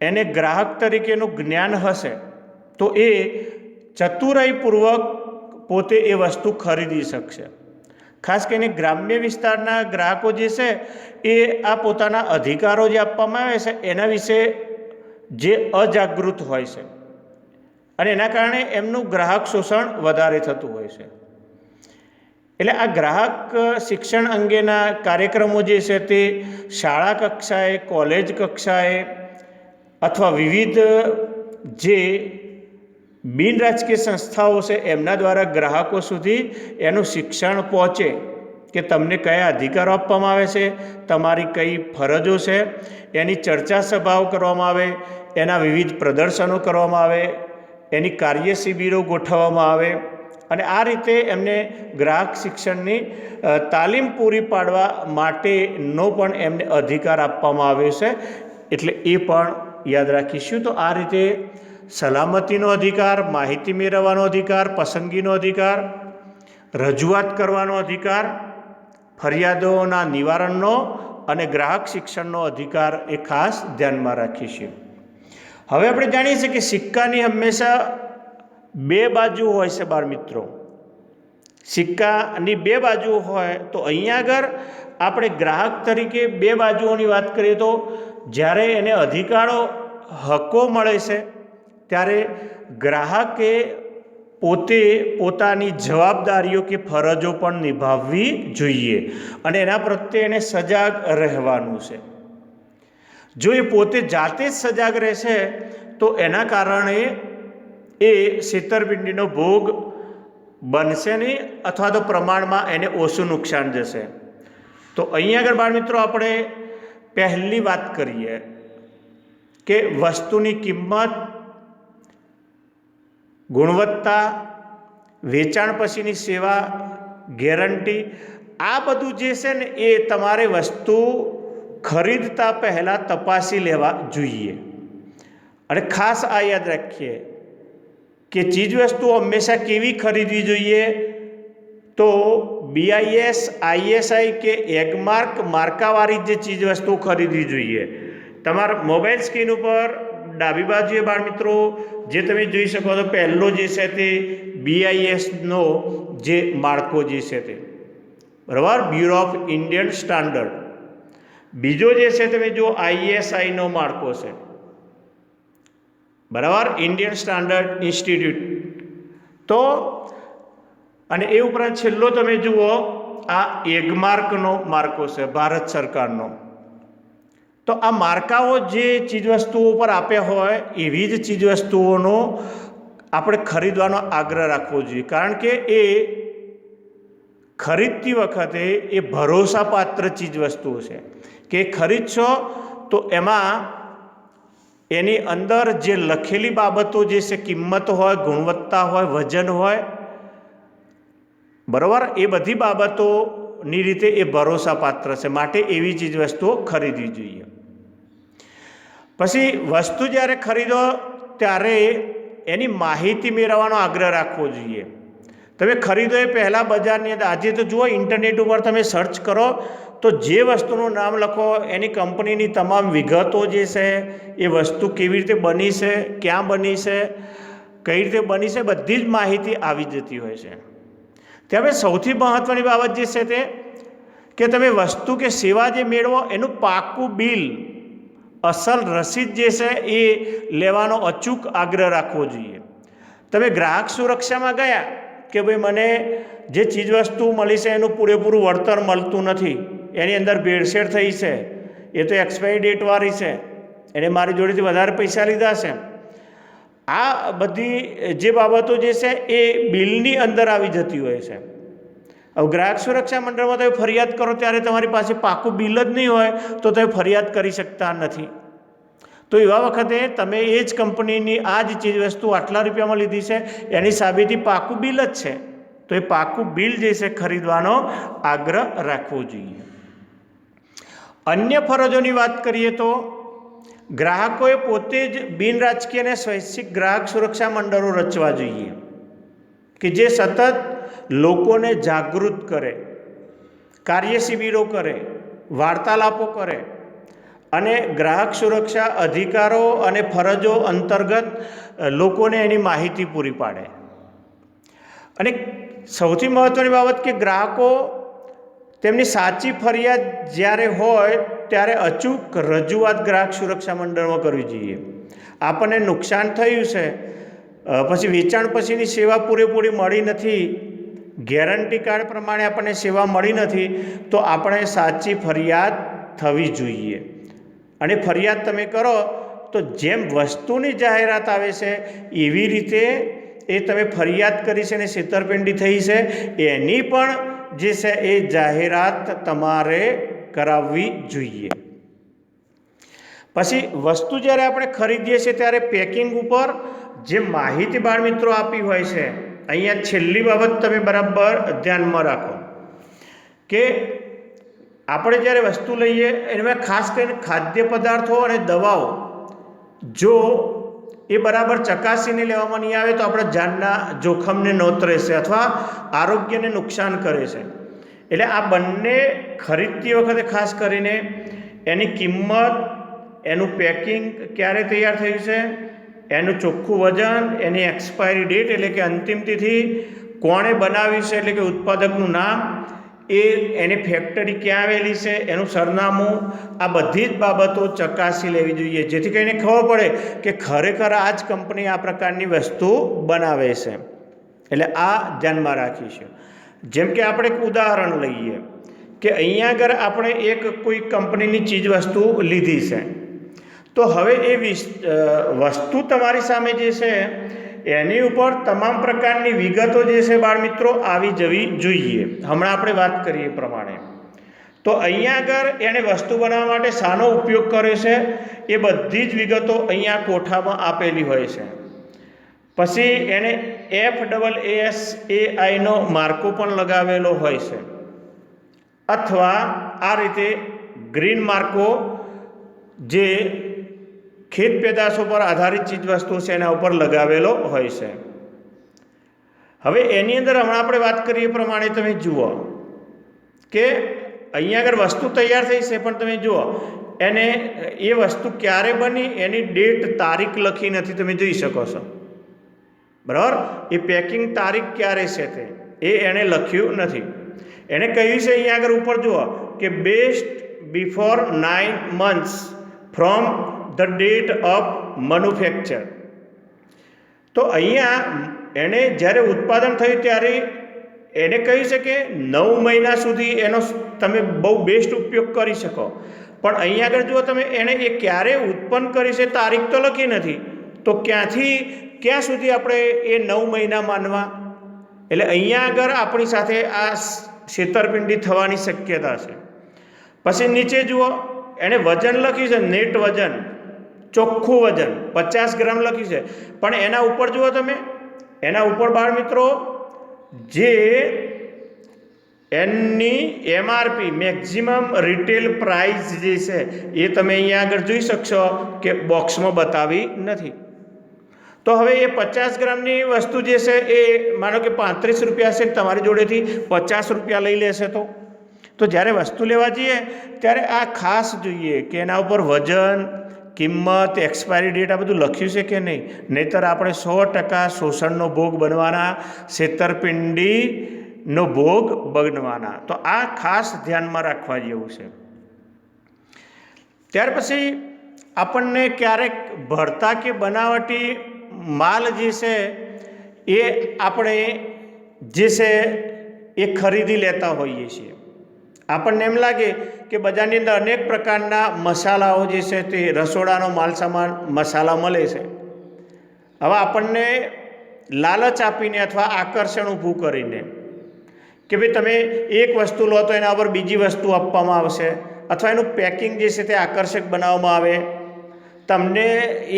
એને ગ્રાહક તરીકેનું જ્ઞાન હશે, તો એ ચતુરાઈપૂર્વક પોતે એ વસ્તુ ખરીદી શકશે. ખાસ કરીને ગ્રામ્ય વિસ્તારના ગ્રાહકો જે છે એ આ પોતાના અધિકારો જે આપવામાં આવે છે એના વિશે જે અજાગૃત હોય છે અને એના કારણે એમનું ગ્રાહક શોષણ વધારે થતું હોય છે. એટલે આ ગ્રાહક શિક્ષણ અંગેના કાર્યક્રમો જે છે તે શાળા કક્ષાએ, કોલેજ કક્ષાએ અથવા વિવિધ જે બિન રાજકીય સંસ્થાઓ છે એમના દ્વારા ગ્રાહકો સુધી એનું શિક્ષણ પહોંચે કે તમને કયા અધિકારો આપવામાં આવે છે, તમારી કઈ ફરજો છે, એની ચર્ચા સભાઓ કરવામાં આવે, એના વિવિધ પ્રદર્શનો કરવામાં આવે, એની કાર્ય શિબિરો ગોઠવવામાં આવે અને આ રીતે એમને ગ્રાહક શિક્ષણની તાલીમ પૂરી પાડવા માટેનો પણ એમને અધિકાર આપવામાં આવ્યો છે. એટલે એ પણ યાદ રાખીશું. તો આ રીતે સલામતીનો અધિકાર, માહિતી મેળવવાનો અધિકાર, પસંદગીનો અધિકાર, રજૂઆત કરવાનો અધિકાર, ફરિયાદોના નિવારણનો અને ગ્રાહક શિક્ષણનો અધિકાર એ ખાસ ધ્યાનમાં રાખીશું. હવે આપણે જાણીએ છીએ કે સિક્કાની હંમેશા બે બાજુ હોય છે બાળ મિત્રો. સિક્કાની બે બાજુ હોય તો અહીંયા આગળ આપણે ગ્રાહક તરીકે બે બાજુઓની વાત કરીએ તો જ્યારે એને અધિકારો, હકો મળે છે ત્યારે ગ્રાહકે પોતે પોતાની જવાબદારીઓ કે ફરજો પણ નિભાવવી જોઈએ અને એના પ્રત્યે એને સજાગ રહેવાનું છે. જો એ પોતે જાતે જ સજાગ રહેશે તો એના કારણે એ છેતરપિંડીનો ભોગ બનશે નહીં અથવા તો પ્રમાણમાં એને ઓછું નુકસાન જશે. તો અહીંયા આગળ બાળ મિત્રો આપણે પહેલી વાત કરીએ કે વસ્તુની કિંમત, ગુણવત્તા, વેચાણ પછીની સેવા, ગેરંટી, આ બધું જે છે ને એ તમારે વસ્તુ ખરીદતા પહેલાં તપાસી લેવા જોઈએ. અને ખાસ આ યાદ રાખીએ કે ચીજવસ્તુઓ હંમેશા કેવી ખરીદવી જોઈએ? તો BIS, ISI કે એગમાર્ક માર્કાવાળી જે ચીજવસ્તુઓ ખરીદવી જોઈએ. તમારા મોબાઈલ સ્ક્રીન ઉપર ડાબી બાજુએ બાળ મિત્રો જે તમે જોઈ શકો છો, પહેલો જે છે તે BISનો જે માળખો જે છે તે, બરાબર, બ્યુરો ઓફ ઇન્ડિયન સ્ટાન્ડર્ડ. બીજો જે છે તમે જો ISIનો માળખો છે, બરાબર, ઇન્ડિયન સ્ટાન્ડર્ડ ઇન્સ્ટિટ્યૂટ. તો અને એ ઉપરાંત છેલ્લો તમે જુઓ આ એગમાર્કનો માળખો છે ભારત સરકારનો. તો આ માર્કાઓ જે ચીજવસ્તુઓ પર આપ્યા હોય એવી જ ચીજવસ્તુઓનો આપણે ખરીદવાનો આગ્રહ રાખવો જોઈએ, કારણ કે એ ખરીદતી વખતે એ ભરોસાપાત્ર ચીજવસ્તુઓ છે કે ખરીદશો તો એમાં એની અંદર જે લખેલી બાબતો જે છે, કિંમત હોય, ગુણવત્તા હોય, વજન હોય, બરાબર, એ બધી બાબતોની રીતે એ ભરોસાપાત્ર છે. માટે એવી ચીજવસ્તુઓ ખરીદવી જોઈએ. પછી વસ્તુ જ્યારે ખરીદો ત્યારે એની માહિતી મેળવવાનો આગ્રહ રાખવો જોઈએ. તમે ખરીદો એ પહેલાં બજારની અંદર, આજે તો જુઓ ઇન્ટરનેટ ઉપર તમે સર્ચ કરો તો જે વસ્તુનું નામ લખો એની કંપનીની તમામ વિગતો જે છે, એ વસ્તુ કેવી રીતે બની છે, ક્યાં બની છે, કઈ રીતે બની છે, બધી જ માહિતી આવી જતી હોય છે. ત્યારે સૌથી મહત્ત્વની બાબત જે છે તે કે તમે વસ્તુ કે સેવા જે મેળવો એનું પાકું બિલ, અસલ રસીદ જે છે એ લેવાનો અચૂક આગ્રહ રાખવો જોઈએ. તમે ગ્રાહક સુરક્ષામાં ગયા કે ભાઈ મને જે ચીજવસ્તુ મળી છે એનું પૂરેપૂરું વળતર મળતું નથી, એની અંદર ભેળસેળ થઈ છે, એ તો એક્સપાયરી ડેટવાળી છે, એને મારી જોડેથી વધારે પૈસા લીધા છે, આ બધી જે બાબતો જે છે એ બિલની અંદર આવી જતી હોય છે. હવે ગ્રાહક સુરક્ષા મંડળમાં તમે ફરિયાદ કરો ત્યારે તમારી પાસે પાકું બિલ જ નહીં હોય તો તમે ફરિયાદ કરી શકતા નથી. તો એવા વખતે તમે એ જ કંપનીની આ જ ચીજવસ્તુ આટલા રૂપિયામાં લીધી છે એની સાબિતી પાકું બિલ જ છે, તો એ પાકું બિલ જે છે ખરીદવાનો આગ્રહ રાખવો જોઈએ. અન્ય ફરજોની વાત કરીએ તો ગ્રાહકોએ પોતે જ બિન રાજકીય અને સ્વૈચ્છિક ગ્રાહક સુરક્ષા મંડળો રચવા જોઈએ કે જે સતત લોકોને જાગૃત કરે, કાર્ય શિબિરો કરે, વાર્તાલાપો કરે અને ગ્રાહક સુરક્ષા અધિકારો અને ફરજો અંતર્ગત લોકોને એની માહિતી પૂરી પાડે. અને સૌથી મહત્ત્વની બાબત કે ગ્રાહકો તેમની સાચી ફરિયાદ જ્યારે હોય ત્યારે અચૂક રજૂઆત ગ્રાહક સુરક્ષા મંડળમાં કરવી જોઈએ. આપણને નુકસાન થયું છે પછી વેચાણ પછીની સેવા પૂરેપૂરી મળી નથી, ગેરંટી કાર્ડ પ્રમાણે આપણને સેવા મળી નથી, તો આપણે સાચી ફરિયાદ થવી જોઈએ. અને ફરિયાદ તમે કરો તો જેમ વસ્તુની જાહેરાત આવે છે એવી રીતે એ તમે ફરિયાદ કરી છે ને છેતરપિંડી થઈ છે એની પણ જે છે એ જાહેરાત તમારે કરાવવી જોઈએ. પછી વસ્તુ જ્યારે આપણે ખરીદીએ છીએ ત્યારે પેકિંગ ઉપર જે માહિતી બાળ મિત્રો આપી હોય છે, અહીંયા છેલ્લી બાબત તમે બરાબર ધ્યાનમાં રાખો કે આપણે જ્યારે વસ્તુ લઈએ એમાં ખાસ કરીને ખાદ્ય પદાર્થો અને દવાઓ જો એ બરાબર ચકાસીને લેવામાં નહીં આવે તો આપણા જાનના જોખમને નોંધ રહેશે અથવા આરોગ્યને નુકસાન કરે છે. એટલે આ બંને ખરીદતી વખતે ખાસ કરીને એની કિંમત, એનું પેકિંગ ક્યારે તૈયાર થયું છે, એનું ચોખ્ખું વજન, એની એક્સપાયરી ડેટ એટલે કે અંતિમ તિથિ, કોણે બનાવી છે એટલે કે ઉત્પાદકનું નામ, એની ફેક્ટરી ક્યાં આવેલી છે, એનું સરનામું, આ બધી જ બાબતો ચકાસી લેવી જોઈએ જેથી કરીને ખબર પડે કે ખરેખર આ જ કંપની આ પ્રકારની વસ્તુ બનાવે છે. એટલે આ ધ્યાનમાં રાખીશું. જેમ કે આપણે એક ઉદાહરણ લઈએ કે અહીંયા આગળ આપણે એક કોઈ કંપનીની ચીજ વસ્તુ લીધી છે, તો હવે એ વસ્તુ તમારી સામે જે છે એની ઉપર તમામ પ્રકારની વિગતો જે છે બાળ મિત્રો આવી જવી જોઈએ. હમણાં આપણે વાત કરીએ એ પ્રમાણે તો અહીંયા આગળ એણે વસ્તુ બનાવવા માટે શાનો ઉપયોગ કર્યો છે એ બધી જ વિગતો અહીંયા કોઠામાં આપેલી હોય છે. પછી એણે FAASAIનો માર્કો પણ લગાવેલો હોય છે, અથવા આ રીતે ગ્રીન માર્કો જે ખેત પેદાશો પર આધારિત ચીજ વસ્તુ છે એના ઉપર લગાવેલો હોય છે. હવે એની અંદર હમણાં આપણે વાત કરીએ એ પ્રમાણે તમે જુઓ કે અહીંયા આગળ વસ્તુ તૈયાર થઈ છે પણ તમે જુઓ એને એ વસ્તુ ક્યારે બની એની ડેટ, તારીખ લખી નથી, તમે જોઈ શકો છો બરાબર. એ પેકિંગ તારીખ ક્યારે છે તે એણે લખ્યું નથી. એણે કહ્યું છે અહીંયા આગળ ઉપર જુઓ કે best before 9 months from the date of manufacture. તો અહીંયા એણે જ્યારે ઉત્પાદન થયું ત્યારે એણે કહ્યું છે કે 9 મહિના સુધી એનો તમે બહુ બેસ્ટ ઉપયોગ કરી શકો. પણ અહીંયા આગળ જુઓ તમે એણે એ ક્યારે ઉત્પન્ન કરી છે તારીખ તો લખી નથી, તો ક્યાંથી ક્યાં સુધી આપણે એ 9 મહિના માનવા? એટલે અહીંયા આગળ આપણી સાથે આ છેતરપિંડી થવાની શક્યતા છે. પછી નીચે જુઓ એણે વજન લખ્યું છે, નેટ વજન, ચોખ્ખું વજન 50 ગ્રામ લખ્યું છે, પણ એના ઉપર જુઓ તમે, એના ઉપર બાળ મિત્રો જે એની MRP મેક્સિમમ રિટેલ પ્રાઇસ જે છે એ તમે અહીંયા આગળ જોઈ શકશો કે બોક્સમાં બતાવી નથી. તો હવે એ 50 ગ્રામની વસ્તુ જે છે એ માનો કે 35 રૂપિયા છે, તમારી જોડેથી 50 રૂપિયા લઈ લેશે તો જ્યારે વસ્તુ લેવા જઈએ ત્યારે આ ખાસ જોઈએ કે એના ઉપર વજન, કિંમત, એક્સપાયરી ડેટ આ બધું લખ્યું છે કે નહીં, નહીંતર આપણે 100% શોષણનો ભોગ બનવાના, છેતરપિંડીનો ભોગ બનવાના. તો આ ખાસ ધ્યાનમાં રાખવા જેવું છે. ત્યાર પછી આપણને ક્યારેક ભરતા કે બનાવટી માલ જે છે એ આપણે જે છે એ ખરીદી લેતા હોઈએ છીએ. આપણને એમ લાગે કે બજારની અંદર અનેક પ્રકારના મસાલાઓ જે છે તે રસોડાનો માલ સામાન મસાલા મળે છે. હવે આપણને લાલચ આપીને અથવા આકર્ષણ ઊભું કરીને કે ભાઈ તમે એક વસ્તુ લો તો એના પર બીજી વસ્તુ આપવામાં આવશે, અથવા એનું પેકિંગ જે છે તે આકર્ષક બનાવવામાં આવે. તમને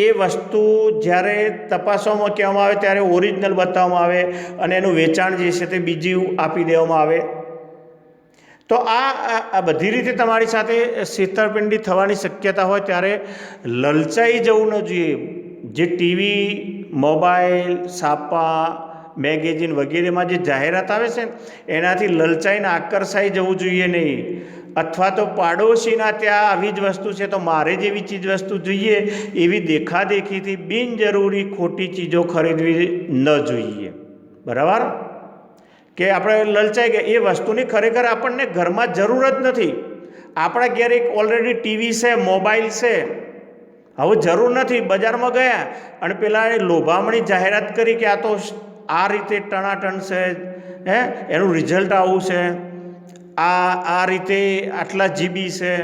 એ વસ્તુ જ્યારે તપાસવામાં કહેવામાં આવે ત્યારે ઓરિજિનલ બતાવવામાં આવે અને એનું વેચાણ જે છે તે બીજું આપી દેવામાં આવે. તો આ બધી રીતે તમારી સાથે છેતરપિંડી થવાની શક્યતા હોય ત્યારે લલચાઈ જવું ન જોઈએ. જે ટીવી, મોબાઈલ, છાપા, મેગેઝિન વગેરેમાં જે જાહેરાત આવે છે એનાથી લલચાઈને આકર્ષાઈ જવું જોઈએ નહીં. અથવા તો પાડોશીના ત્યાં આવી જ વસ્તુ છે તો મારે જેવી ચીજ વસ્તુ જોઈએ એવી દેખાદેખીથી બિનજરૂરી ખોટી ચીજો ખરીદવી ન જોઈએ. બરાબર કે આપણે લલચાઈ ગયા એ વસ્તુની ખરેખર આપણને ઘરમાં જરૂર જ નથી. આપણા ઘેર એક ઓલરેડી ટીવી છે, મોબાઈલ છે, હવે જરૂર નથી બજારમાં ગયા અને પેલા લોભામણી જાહેરાત કરી કે આ તો આ રીતે ટણાટણ છે, એનું રિઝલ્ટ આવું છે, આ રીતે આટલા જીબી છે,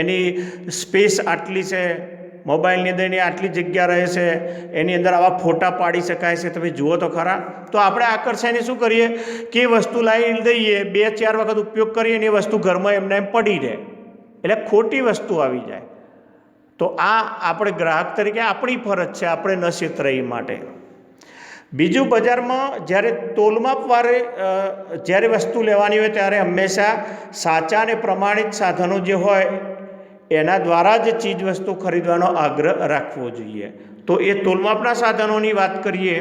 એની સ્પેસ આટલી છે, મોબાઈલની અંદર એની આટલી જગ્યા રહે છે, એની અંદર આવા ફોટા પાડી શકાય છે, તમે જુઓ તો ખરા. તો આપણે આકર્ષાઈને શું કરીએ કે એ વસ્તુ લાવી દઈએ, 2-4 વખત ઉપયોગ કરીએ ને એ વસ્તુ ઘરમાં એમને એમ પડી રહે, એટલે ખોટી વસ્તુ આવી જાય. તો આ આપણે ગ્રાહક તરીકે આપણી ફરજ છે, આપણે ન છેતરાઈએ માટે. બીજું, બજારમાં જ્યારે તોલમાપવાળે જ્યારે વસ્તુ લેવાની હોય ત્યારે હંમેશા સાચા અને પ્રમાણિત સાધનો જે હોય એના દ્વારા જ ચીજ વસ્તુ ખરીદવાનો આગ્રહ રાખવો જોઈએ. તો એ તોલમાપના સાધનોની વાત કરીએ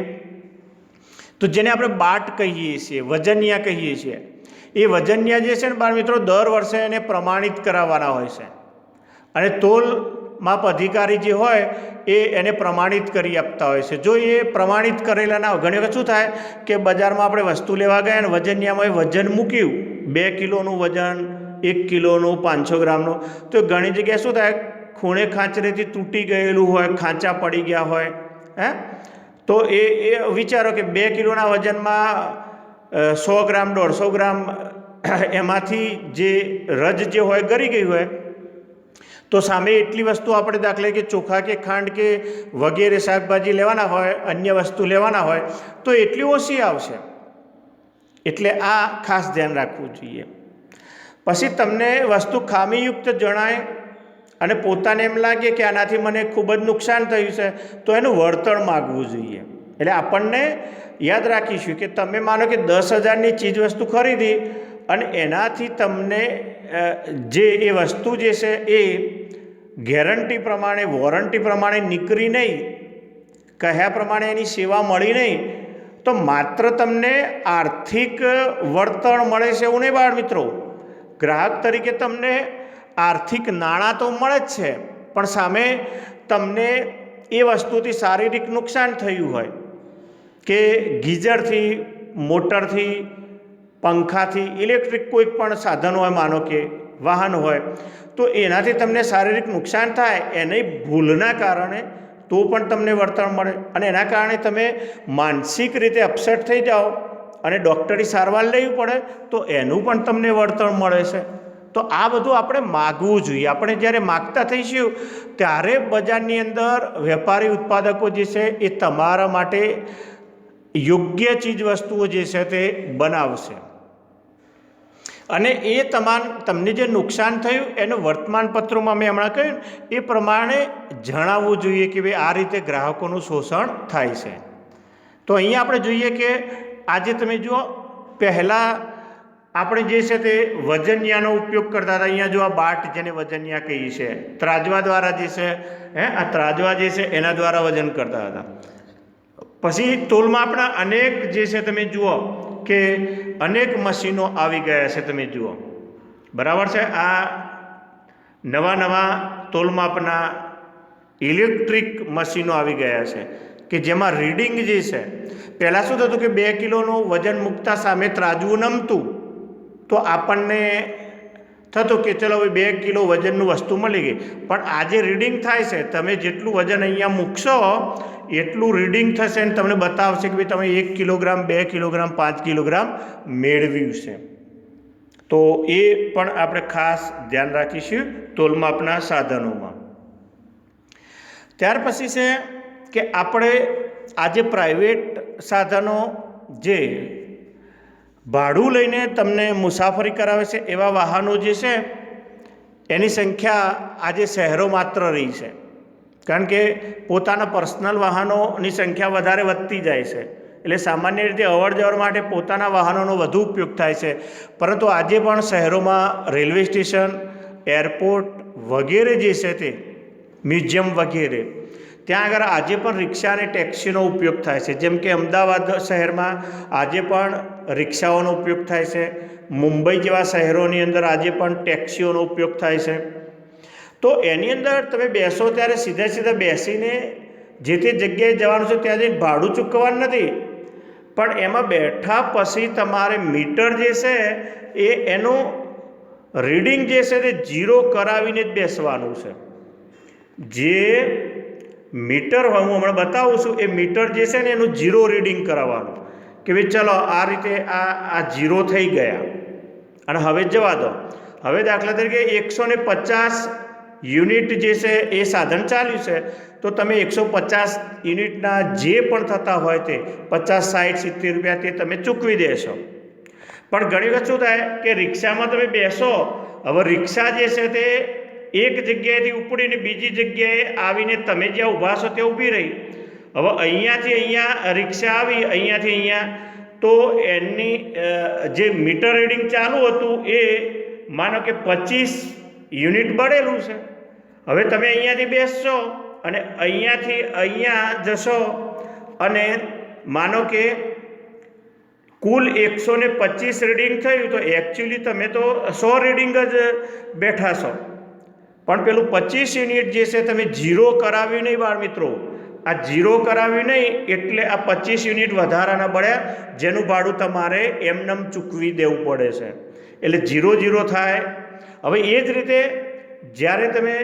તો જેને આપણે બાટ કહીએ છીએ, વજનિયા કહીએ છીએ, એ વજનિયા જે છે ને બાળ મિત્રો, દર વર્ષે એને પ્રમાણિત કરાવવાના હોય છે અને તોલ માપ અધિકારી જે હોય એ એને પ્રમાણિત કરી આપતા હોય છે. જો એ પ્રમાણિત કરેલા ના હોય, ઘણી વખત શું થાય કે બજારમાં આપણે વસ્તુ લેવા ગયા અને વજનિયામાં વજન મૂક્યું, 2 કિલોનું વજન, 1 કિલોનું, 500 ગ્રામનું, તો ઘણી જગ્યાએ શું થાય, ખૂણે ખાંચરેથી તૂટી ગયેલું હોય, ખાંચા પડી ગયા હોય, તો એ વિચારો કે 2 કિલોના વજનમાં 100 ગ્રામ 150 ગ્રામ એમાંથી જે રજ જે હોય ગળી ગઈ હોય, તો સામે એટલી વસ્તુ આપણે દાખલે કે ચોખા કે ખાંડ કે વગેરે શાકભાજી લેવાના હોય, અન્ય વસ્તુ લેવાના હોય, તો એટલી ઓછી આવશે. એટલે આ ખાસ ધ્યાન રાખવું જોઈએ. પછી તમને વસ્તુ ખામીયુક્ત જણાય અને પોતાને એમ લાગે કે આનાથી મને ખૂબ જ નુકસાન થયું છે, તો એનું વળતર માગવું જોઈએ. એટલે આપણને યાદ રાખીશું કે તમે માનો કે 10,000ની ચીજ વસ્તુ ખરીદી અને એનાથી તમને જે એ વસ્તુ જે છે એ ગેરંટી પ્રમાણે, વોરંટી પ્રમાણે નીકળી નહીં, કહ્યા પ્રમાણે એની સેવા મળી નહીં, તો માત્ર તમને આર્થિક વળતર મળે છે એવું નહીં બાળ મિત્રો. ગ્રાહક તરીકે તમને આર્થિક નાણાં તો મળે જ છે, પણ સામે તમને એ વસ્તુથી શારીરિક નુકસાન થયું હોય કે ગીઝરથી, મોટરથી, પંખાથી, ઇલેક્ટ્રિક કોઈ પણ સાધન હોય, માનો કે વાહન હોય, તો એનાથી તમને શારીરિક નુકસાન થાય, એની ભૂલના કારણે તો પણ તમને વળતર મળે. અને એના કારણે તમે માનસિક રીતે અપસેટ થઈ જાઓ અને ડૉક્ટરી સારવાર લેવી પડે, તો એનું પણ તમને વળતર મળે છે. તો આ બધું આપણે માગવું જોઈએ. આપણે જ્યારે માગતા થઈશું ત્યારે બજારની અંદર વેપારી ઉત્પાદકો જે છે એ તમારા માટે યોગ્ય ચીજ વસ્તુઓ જે છે તે બનાવશે અને એ તમને જે નુકસાન થયું એનું વર્તમાનપત્રોમાં મેં હમણાં કહ્યું એ પ્રમાણે જણાવવું જોઈએ કે ભાઈ આ રીતે ગ્રાહકોનું શોષણ થાય છે. તો અહીંયા આપણે જોઈએ કે આજે તમે જુઓ, પહેલાં આપણે જે છે તે વજનિયાનો ઉપયોગ કરતા હતા. અહીંયા જો આ બાટ જેને વજનિયા કહીએ છે, ત્રાજવા દ્વારા જે છે આ ત્રાજવા જે છે એના દ્વારા વજન કરતા હતા. પછી તોલમાપના અનેક જે છે તમે જુઓ કે અનેક મશીનો આવી ગયા છે, તમે જુઓ બરાબર છે. આ નવા તોલમાપના ઇલેક્ટ્રિક મશીનો આવી ગયા છે કે જેમાં રીડિંગ જે છે, પહેલાં શું થતું કે 2 કિલોનું વજન મૂકતા સામે ત્રાજવું નમતું, તો આપણને થતું કે ચલો હવે 2 કિલો વજનનું વસ્તુ મળી ગઈ. પણ આજે રીડિંગ થાય છે, તમે જેટલું વજન અહીંયા મૂકશો એટલું રીડિંગ થશે અને તમને બતાવશે કે ભાઈ તમે 1 કિલોગ્રામ, 2 કિલોગ્રામ, 5 કિલોગ્રામ મેળવ્યું છે. તો એ પણ આપણે ખાસ ધ્યાન રાખીશું તોલમાપના સાધનોમાં. ત્યાર પછી છે કે આપણે આજે પ્રાઇવેટ સાધનો જે ભાડું લઈને તમને મુસાફરી કરાવે છે એવા વાહનો જે છે એની સંખ્યા આજે શહેરો માત્ર રહી છે, કારણ કે પોતાના પર્સનલ વાહનોની સંખ્યા વધારે વધતી જાય છે. એટલે સામાન્ય રીતે અવર જવર માટે પોતાના વાહનોનો વધુ ઉપયોગ થાય છે. પરંતુ આજે પણ શહેરોમાં રેલવે સ્ટેશન, એરપોર્ટ વગેરે જે છે તે મ્યુઝિયમ વગેરે, ત્યાં આગળ આજે પણ રિક્ષા અને ટેક્સીનો ઉપયોગ થાય છે. જેમ કે અમદાવાદ શહેરમાં આજે પણ રિક્ષાઓનો ઉપયોગ થાય છે. મુંબઈ જેવા શહેરોની અંદર આજે પણ ટેક્સીઓનો ઉપયોગ થાય છે. તો એની અંદર તમે બેસો ત્યારે સીધા બેસીને જે તે જગ્યાએ જવાનું છે ત્યાં જઈને ભાડું ચૂકવવાનું નથી, પણ એમાં બેઠા પછી તમારે મીટર જે છે એનું રીડિંગ જે છે તે 0 કરાવીને જ બેસવાનું છે. જે મીટર હોય, હું હમણાં બતાવું છું, એ મીટર જે છે ને એનું 0 રીડિંગ કરાવવાનું કે ભાઈ ચલો આ રીતે આ 0 થઈ ગયા અને હવે જવા દો. હવે દાખલા તરીકે 150 યુનિટ જે છે એ સાધન ચાલ્યું છે, તો તમે 150 યુનિટના જે પણ થતા હોય તે 50, 60, 70 રૂપિયા તે તમે ચૂકવી દેશો. પણ ઘણી વખત શું થાય કે રિક્ષામાં તમે બેસો, હવે રિક્ષા જે છે તે એક જગ્યાએથી ઉપડીને બીજી જગ્યાએ આવીને તમે જ્યાં ઊભા છો ત્યાં ઊભી રહી. હવે અહીંયાથી અહીંયા રિક્ષા આવી, અહીંયાથી અહીંયા, તો એની જે મીટર રીડિંગ ચાલુ હતું એ માનો કે 25 યુનિટ બળેલું છે. હવે તમે અહીંયાથી બેસશો અને અહીંયાથી અહીંયા જશો અને માનો કે કુલ 125 રીડિંગ થયું, તો એકચ્યુઅલી તમે તો 100 રીડિંગ જ બેઠા છો. પણ પેલું 25 યુનિટ જે છે તમે 0 કરાવ્યું નહીં બાળ મિત્રો. આ 0 કરાવ્યું નહીં એટલે આ 25 યુનિટ વધારાના બળ્યા, જેનું ભાડું તમારે એમનેમ ચૂકવી દેવું પડે છે. એટલે 0 0 થાય. હવે એ જ રીતે જ્યારે તમે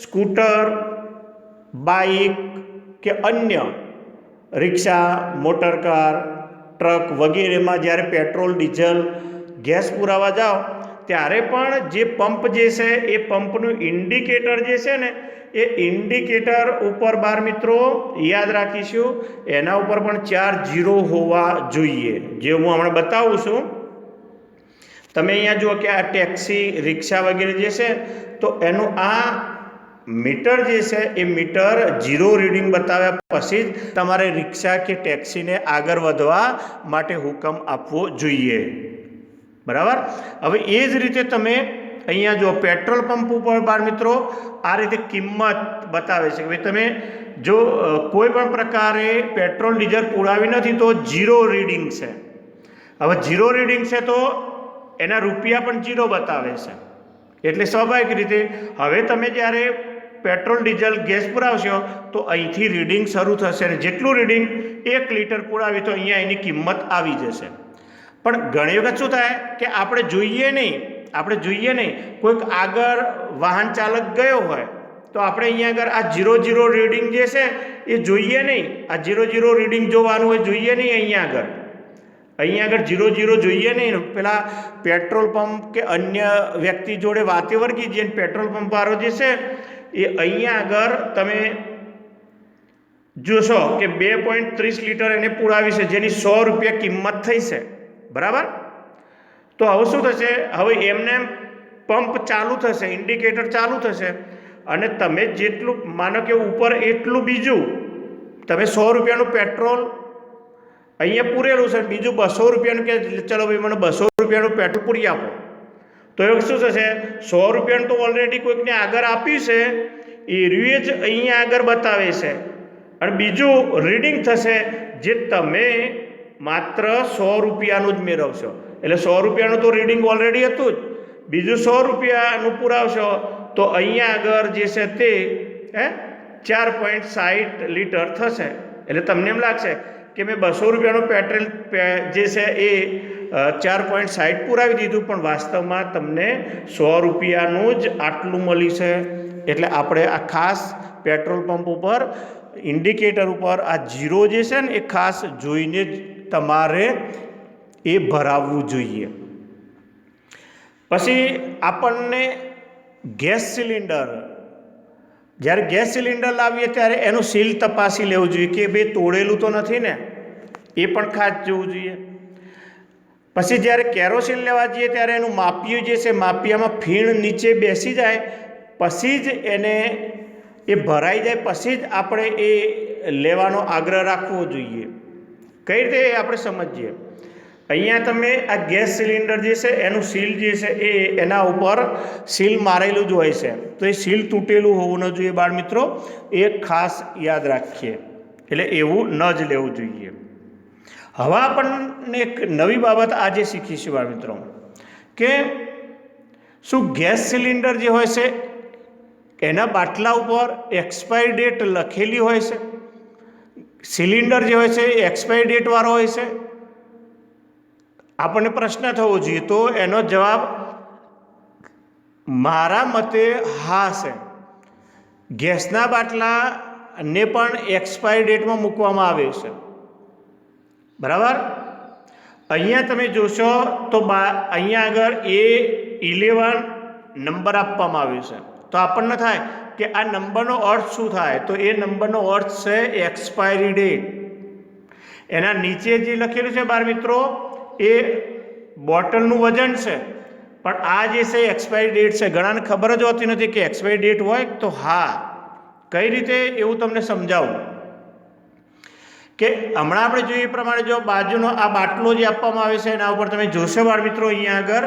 સ્કૂટર, બાઇક કે અન્ય રિક્ષા, મોટર કાર, ટ્રક વગેરેમાં જ્યારે પેટ્રોલ, ડીઝલ, ગેસ પુરાવા જાઓ ત્યારે પણ જે પંપ જે છે એ પંપનું ઇન્ડિકેટર જે છે ને એ ઇન્ડિકેટર ઉપર બાર મિત્રો યાદ રાખીશું, એના ઉપર પણ 4 0 હોવા જોઈએ. જે હું હમણાં બતાવું છું. તમે અહીંયા જુઓ કે આ ટેક્સી, રિક્ષા વગેરે જે છે તો એનું આ મીટર જે છે એ મીટર 0 રીડિંગ બતાવ્યા પછી જ તમારે રિક્ષા કે ટેક્સીને આગળ વધવા માટે હુકમ આપવો જોઈએ. બરાબર. હવે એ જ રીતે તમે અહીંયા જો પેટ્રોલ પંપ ઉપર બાળ મિત્રો આ રીતે કિંમત બતાવે છે કે ભાઈ તમે જો કોઈ પણ પ્રકારે પેટ્રોલ, ડીઝલ પુરાવી નથી તો 0 રીડિંગ છે. હવે 0 રીડિંગ છે તો એના રૂપિયા પણ 0 બતાવે છે. એટલે સ્વાભાવિક રીતે હવે તમે જ્યારે પેટ્રોલ, ડીઝલ, ગેસ પુરાવશો તો અહીંથી રીડિંગ શરૂ થશે અને જેટલું રીડિંગ 1 લીટર પુરાવી તો અહીંયા એની કિંમત આવી જશે. પણ ઘણી વખત શું થાય કે આપણે જોઈએ નહીં, કોઈક આગળ વાહન ચાલક ગયો હોય તો આપણે અહીંયા આગળ આ 0 0 રીડિંગ જે છે એ જોઈએ નહીં. આ 0 0 રીડિંગ જોવાનું હોય, જોઈએ નહીં. અહીંયા આગળ 0 0 જોઈએ નહીં. પેલા પેટ્રોલ પંપ કે અન્ય વ્યક્તિ જોડે વાતે વળગી જઈને પેટ્રોલ પંપ વાળો જે છે એ અહીંયા આગળ તમે જોશો કે 2.30 લીટર એને પુરાવી છે, જેની 100 રૂપિયા કિંમત થઈ છે. બરાબર. તો હવે શું થશે, હવે એમને પંપ ચાલુ થશે, ઇન્ડિકેટર ચાલુ થશે અને તમે જેટલું માનો કે ઉપર એટલું બીજું તમે 100 રૂપિયાનું પેટ્રોલ અહીંયા પૂરેલું છે, બીજું 200 રૂપિયાનું કે ચલો ભાઈ મને 200 રૂપિયાનું પેટ્રોલ પૂરી આપો, તો એ શું થશે, 100 રૂપિયાનું તો ઓલરેડી કોઈકને આગળ આપ્યું છે એ જ અહીંયા આગળ બતાવે છે અને બીજું રીડિંગ થશે જે તમે માત્ર 100 રૂપિયાનું જ મેળવશો. એટલે 100 રૂપિયાનું તો રીડિંગ ઓલરેડી હતું જ, બીજું 100 રૂપિયાનું પુરાવશો તો અહીંયા આગળ જે છે તે 4.60 લીટર થશે. એટલે તમને એમ લાગશે કે મેં 200 રૂપિયાનું પેટ્રોલ જે છે એ 4.60 પુરાવી દીધું, પણ વાસ્તવમાં તમને 100 રૂપિયાનું જ આટલું મળ્યું છે. એટલે આપણે આ ખાસ પેટ્રોલ પંપ ઉપર ઇન્ડિકેટર ઉપર આ 0 જે છે ને એ ખાસ જોઈને જ તમારે એ ભરાવવું જોઈએ. પછી આપણને ગેસ સિલિન્ડર, જ્યારે ગેસ સિલિન્ડર લાવીએ ત્યારે એનું સીલ તપાસી લેવું જોઈએ કે ભાઈ તોડેલું તો નથી ને, એ પણ ખાસ જોવું જોઈએ. પછી જ્યારે કેરોસીન લેવા જઈએ ત્યારે એનું માપિયું જે છે, માપિયામાં ફીણ નીચે બેસી જાય પછી જ એને એ ભરાઈ જાય પછી જ આપણે એ લેવાનો આગ્રહ રાખવો જોઈએ. કઈ રીતે આપણે સમજીએ, અહીંયા તમે આ ગેસ સિલિન્ડર જે છે એનું સીલ જે છે એ એના ઉપર સીલ મારેલું જ હોય છે, તો એ સીલ તૂટેલું હોવું ન જોઈએ બાળ મિત્રો, એ ખાસ યાદ રાખીએ. એટલે એવું ન જ લેવું જોઈએ. હવે આપણને એક નવી બાબત આજે શીખીશું બાળ મિત્રો કે શું ગેસ સિલિન્ડર જે હોય છે એના બાટલા ઉપર એક્સપાયરી ડેટ લખેલી હોય છે? સિલિન્ડર જે હોય છે એ એક્સપાયરી ડેટ વાળો હોય છે? આપણને પ્રશ્ન થવો જોઈએ. તો એનો જવાબ મારા મતે હા છે. ગેસના બાટલાને પણ એક્સપાયરી ડેટમાં મૂકવામાં આવે છે, બરાબર. અહીંયા તમે જોશો તો અહીંયા આગળ A11 નંબર આપવામાં આવ્યો છે, તો આપણને થાય કે આ નંબરનો અર્થ શું થાય, તો એ નંબરનો અર્થ છે એક્સપાયરી ડેટ. એના નીચે જે લખેલું છે બાળ મિત્રો એ બોટલનું વજન છે, પણ આ જે છે એક્સપાયરી ડેટ છે. ઘણાને ખબર જ હોતી નથી કે એક્સપાયરી ડેટ હોય. તો હા, કઈ રીતે એવું તમને સમજાવું કે હમણાં આપણે જોઈએ એ પ્રમાણે જો બાજુનો આ બાટલો જે આપવામાં આવે છે એના ઉપર તમે જોશો બાળ મિત્રો અહીંયા આગળ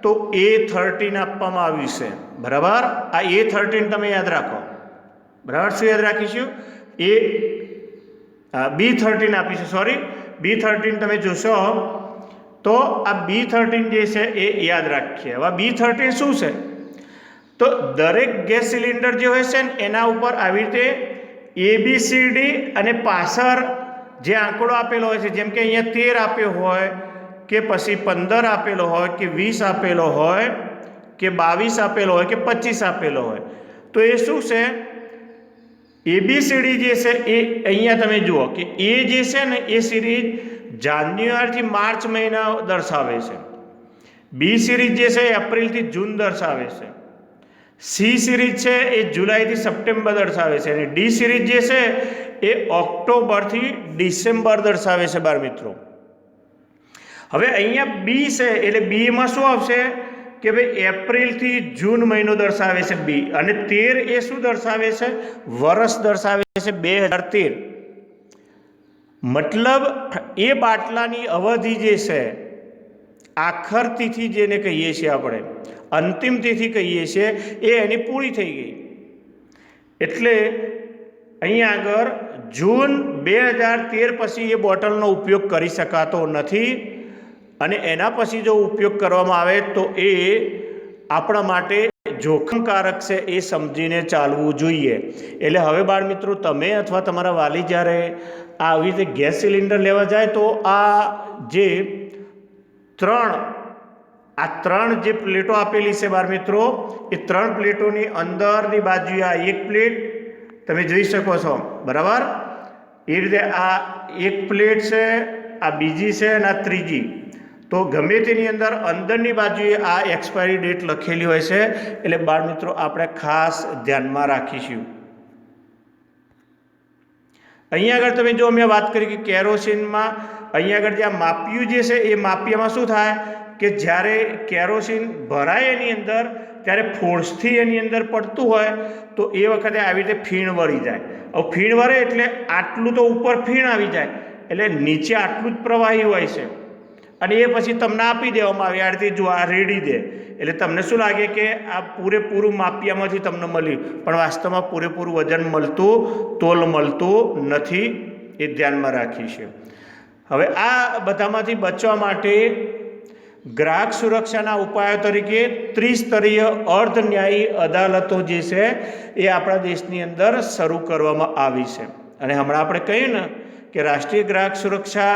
તો A13 આપવામાં આવ્યું છે, બરાબર. આ A13 તમે યાદ રાખો, બરાબર. શું યાદ રાખીશું? B13 આપીશું, સોરી B13 તમે જોશો તો આ B13 જે છે એ યાદ રાખીએ. હવે B13 શું છે? તો દરેક ગેસ સિલિન્ડર જે હોય છે ને એના ઉપર આવી રીતે ABCD અને પાછળ જે આંકડો આપેલો હોય છે, જેમ કે અહીંયા 13 આપ્યો હોય કે પછી 15 આપેલો હોય કે 20 આપેલો હોય કે 22 આપેલો હોય કે 25 આપેલો હોય, તો એ શું છે? ABCD જે છે એ અહીંયા તમે જુઓ કે એ જે છે ને એ સિરીઝ જાન્યુઆરીથી માર્ચ મહિના દર્શાવે છે, બી સિરીઝ જે છે એ એપ્રિલથી જૂન દર્શાવે છે, સી સિરીઝ છે એ જુલાઈથી સપ્ટેમ્બર દર્શાવે છે, અને ડી સિરીઝ જે છે એ ઓક્ટોબરથી ડિસેમ્બર દર્શાવે છે બાળ મિત્રો. હવે અહીંયા બી છે એટલે બીમાં શું આવશે કે ભાઈ એપ્રિલથી જૂન મહિનો દર્શાવે છે બી, અને 13 એ શું દર્શાવે છે? વર્ષ દર્શાવે છે 2013. મતલબ એ બાટલાની અવધિ જે છે આખર તિથિ જેને કહીએ છીએ આપણે, અંતિમ તિથિ કહીએ છીએ, એ એની પૂરી થઈ ગઈ. એટલે અહીંયા આગળ જૂન 2013 પછી એ બોટલનો ઉપયોગ કરી શકાતો નથી, અને એના પછી જો ઉપયોગ કરવામાં આવે તો એ આપણા માટે જોખમકારક છે, એ સમજીને ચાલવું જોઈએ. એટલે હવે બાળ મિત્રો તમે અથવા તમારા વાલી જ્યારે આવી રીતે ગેસ સિલિન્ડર લેવા જાય તો આ જે ત્રણ જે પ્લેટો આપેલી છે બાળ મિત્રો, એ 3 પ્લેટોની અંદરની બાજુએ આ એક પ્લેટ તમે જોઈ શકો છો, બરાબર. એ રીતે આ એક પ્લેટ છે, આ બીજી છે અને આ ત્રીજી. તો ગમે તેની અંદરની બાજુએ આ એક્સપાયરી ડેટ લખેલી હોય છે, એટલે બાળ મિત્રો આપણે ખાસ ધ્યાનમાં રાખીશું. અહીંયા આગળ તમે જો મેં વાત કરી કે કેરોસીનમાં અહીંયા આગળ જે આ માપિયું જે છે એ માપિયામાં શું થાય કે જ્યારે કેરોસીન ભરાય એની અંદર ત્યારે ફોર્સથી એની અંદર પડતું હોય તો એ વખતે આવી રીતે ફીણ વળી જાય. હવે ફીણ વળે એટલે આટલું તો ઉપર ફીણ આવી જાય, એટલે નીચે આટલું જ પ્રવાહી હોય છે, અને એ પછી તમને આપી દેવામાં આવે આ રીતે, જો આ રેડી દે એટલે તમને શું લાગે કે આ પૂરેપૂરું માપિયામાંથી તમને મળ્યું, પણ વાસ્તવમાં પૂરેપૂરું વજન તોલ મળતું નથી. એ ધ્યાનમાં રાખીશું. હવે આ બધામાંથી બચવા માટે ગ્રાહક સુરક્ષાના ઉપાયો તરીકે ત્રિસ્તરીય અર્ધ ન્યાયી અદાલતો જે છે એ આપણા દેશની અંદર શરૂ કરવામાં આવી છે. અને હમણાં આપણે કહ્યું ને કે રાષ્ટ્રીય ગ્રાહક સુરક્ષા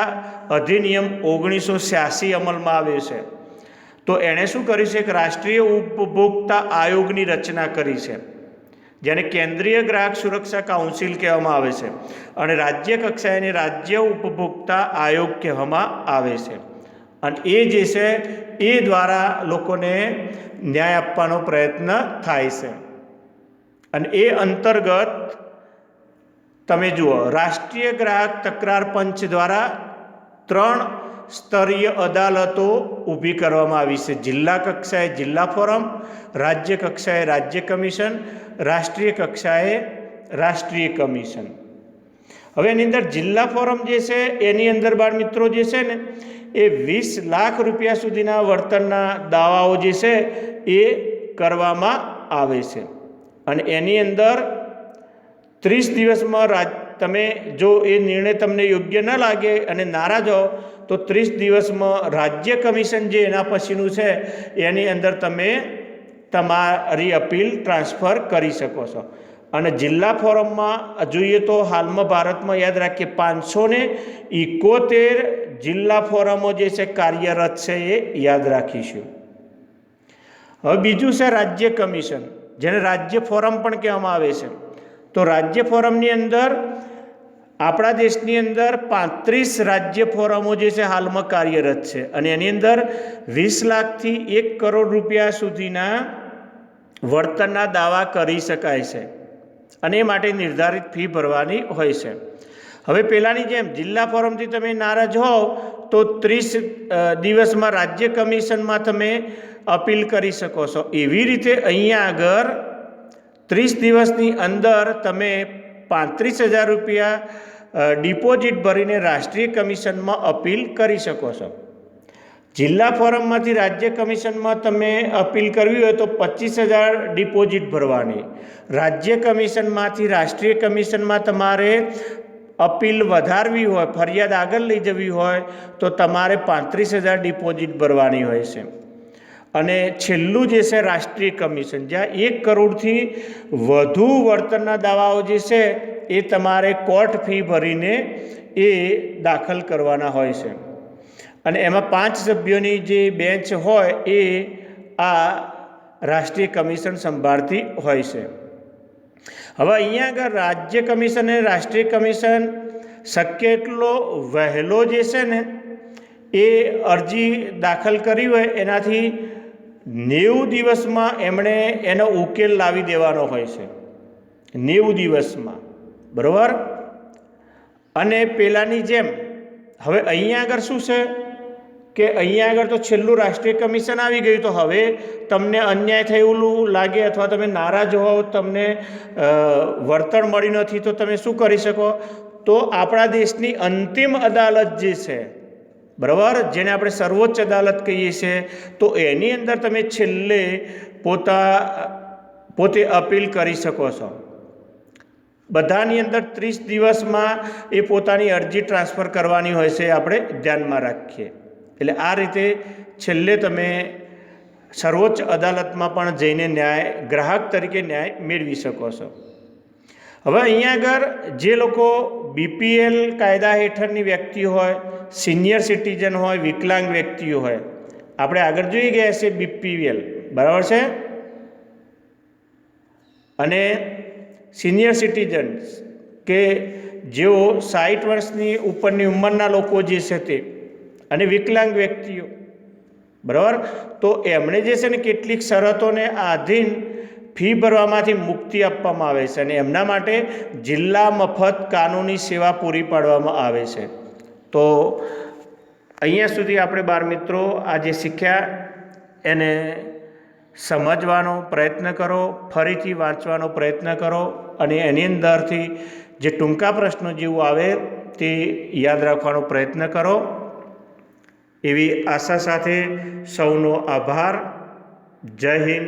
અધિનિયમ 1986 અમલમાં આવ્યો છે, તો એણે શું કર્યું છે કે રાષ્ટ્રીય ઉપભોક્તા આયોગની રચના કરી છે, જેને કેન્દ્રીય ગ્રાહક સુરક્ષા કાઉન્સિલ કહેવામાં આવે છે, અને રાજ્ય કક્ષાએને રાજ્ય ઉપભોક્તા આયોગ કહેવામાં આવે છે. અને એ જે છે એ દ્વારા લોકોને ન્યાય આપવાનો પ્રયત્ન થાય છે. અને એ અંતર્ગત તમે જુઓ રાષ્ટ્રીય ગ્રાહક તકરાર પંચ દ્વારા 3 સ્તરીય અદાલતો ઊભી કરવામાં આવી છે. જિલ્લા કક્ષાએ જિલ્લા ફોરમ, રાજ્ય કક્ષાએ રાજ્ય કમિશન, રાષ્ટ્રીય કક્ષાએ રાષ્ટ્રીય કમિશન. હવે એની અંદર જિલ્લા ફોરમ જે છે એની અંદર બાળ મિત્રો જે છે ને એ 20 લાખ રૂપિયા સુધીના વળતરના દાવાઓ જે છે એ કરવામાં આવે છે. અને એની અંદર 30 દિવસમાં તમે જો એ નિર્ણય તમને યોગ્ય ન લાગે અને નારાજ હો તો 30 દિવસમાં રાજ્ય કમિશન જે એના પછીનું છે એની અંદર તમે તમારી અપીલ ટ્રાન્સફર કરી શકો છો. અને જિલ્લા ફોરમમાં જોઈએ તો હાલમાં ભારતમાં યાદ રાખીએ 571 જિલ્લા ફોરમો જે છે કાર્યરત છે, એ યાદ રાખીશું. હવે બીજું છે રાજ્ય કમિશન, જેને રાજ્ય ફોરમ પણ કહેવામાં આવે છે. તો રાજ્ય ફોરમની અંદર આપણા દેશની અંદર 35 રાજ્ય ફોરમો જે છે હાલમાં કાર્યરત છે અને એની અંદર 20 લાખથી 1 કરોડ રૂપિયા સુધીના વળતરના દાવા કરી શકાય છે અને એ માટે નિર્ધારિત ફી ભરવાની હોય છે. હવે પહેલાંની જેમ જિલ્લા ફોરમથી તમે નારાજ હોવ તો 30 દિવસમાં રાજ્ય કમિશનમાં તમે અપીલ કરી શકો છો. એવી રીતે અહીંયા આગળ 30 દિવસની અંદર તમે 35,000 રૂપિયા ડિપોઝિટ ભરીને રાષ્ટ્રીય કમિશનમાં અપીલ કરી શકો છો. જિલ્લા ફોરમમાંથી રાજ્ય કમિશનમાં તમે અપીલ કરવી હોય તો 25,000 ડિપોઝિટ ભરવાની. રાજ્ય કમિશનમાંથી રાષ્ટ્રીય કમિશનમાં તમારે અપીલ વધારવી હોય, ફરિયાદ આગળ લઈ જવી હોય તો તમારે 35,000 ડિપોઝિટ ભરવાની હોય છે. અને છેલ્લું જે છે રાષ્ટ્રીય કમિશન, જ્યાં 1 કરોડથી વધુ વળતરના દાવાઓ જે છે એ તમારે કોર્ટ ફી ભરીને એ દાખલ કરવાના હોય છે. અને એમાં 5 સભ્યોની જે બેન્ચ હોય એ આ રાષ્ટ્રીય કમિશન સંભાળતી હોય છે. હવે અહીંયા આગળ રાજ્ય કમિશન અને રાષ્ટ્રીય કમિશન શક્ય એટલો વહેલો જે છે ને એ અરજી દાખલ કરી હોય એનાથી 90 દિવસમાં એમણે એનો ઉકેલ લાવી દેવાનો હોય છે. 90 દિવસમાં, બરાબર. અને પહેલાંની જેમ હવે અહીંયા આગળ શું છે કે અહીંયા આગળ તો છેલ્લું રાષ્ટ્રીય કમિશન આવી ગયું, તો હવે તમને અન્યાય થયેલું લાગે અથવા તમે નારાજ હોવ, તમને વળતર મળી નથી, તો તમે શું કરી શકો? તો આપણા દેશની અંતિમ અદાલત જે છે, બરાબર, જેને આપણે સર્વોચ્ચ અદાલત કહીએ છીએ, તો એની અંદર તમે છેલ્લે પોતે અપીલ કરી શકો છો. બધાની અંદર 30 દિવસમાં એ પોતાની અરજી ટ્રાન્સફર કરવાની હોય છે, આપણે ધ્યાનમાં રાખીએ. એટલે આ રીતે છેલ્લે તમે સર્વોચ્ચ અદાલતમાં પણ જઈને ગ્રાહક તરીકે ન્યાય મેળવી શકો છો. હવે અહીંયા આગળ જે લોકો BPL કાયદા હેઠળની વ્યક્તિ હોય, સિનિયર સિટીઝન હોય, વિકલાંગ વ્યક્તિઓ હોય, આપણે આગળ જોઈ ગયા છે BPL, બરાબર છે. અને સિનિયર સિટીઝન્સ કે જેઓ 60 વર્ષની ઉપરની ઉંમરના લોકો જે છે તે, અને વિકલાંગ વ્યક્તિઓ, બરાબર, તો એમણે જે છે ને કેટલીક શરતોને આધીન ફી ભરવામાંથી મુક્તિ આપવામાં આવે છે અને એમના માટે જિલ્લા મફત કાનૂની સેવા પૂરી પાડવામાં આવે છે. તો અહીંયા સુધી આપણે બાળ મિત્રો આ જે શીખ્યા એને સમજવાનો પ્રયત્ન કરો, ફરીથી વાંચવાનો પ્રયત્ન કરો અને એની અંદરથી જે ટૂંકા પ્રશ્નો જેવું આવે તે યાદ રાખવાનો પ્રયત્ન કરો. એવી આશા સાથે સૌનો આભાર. જય હિન્દ,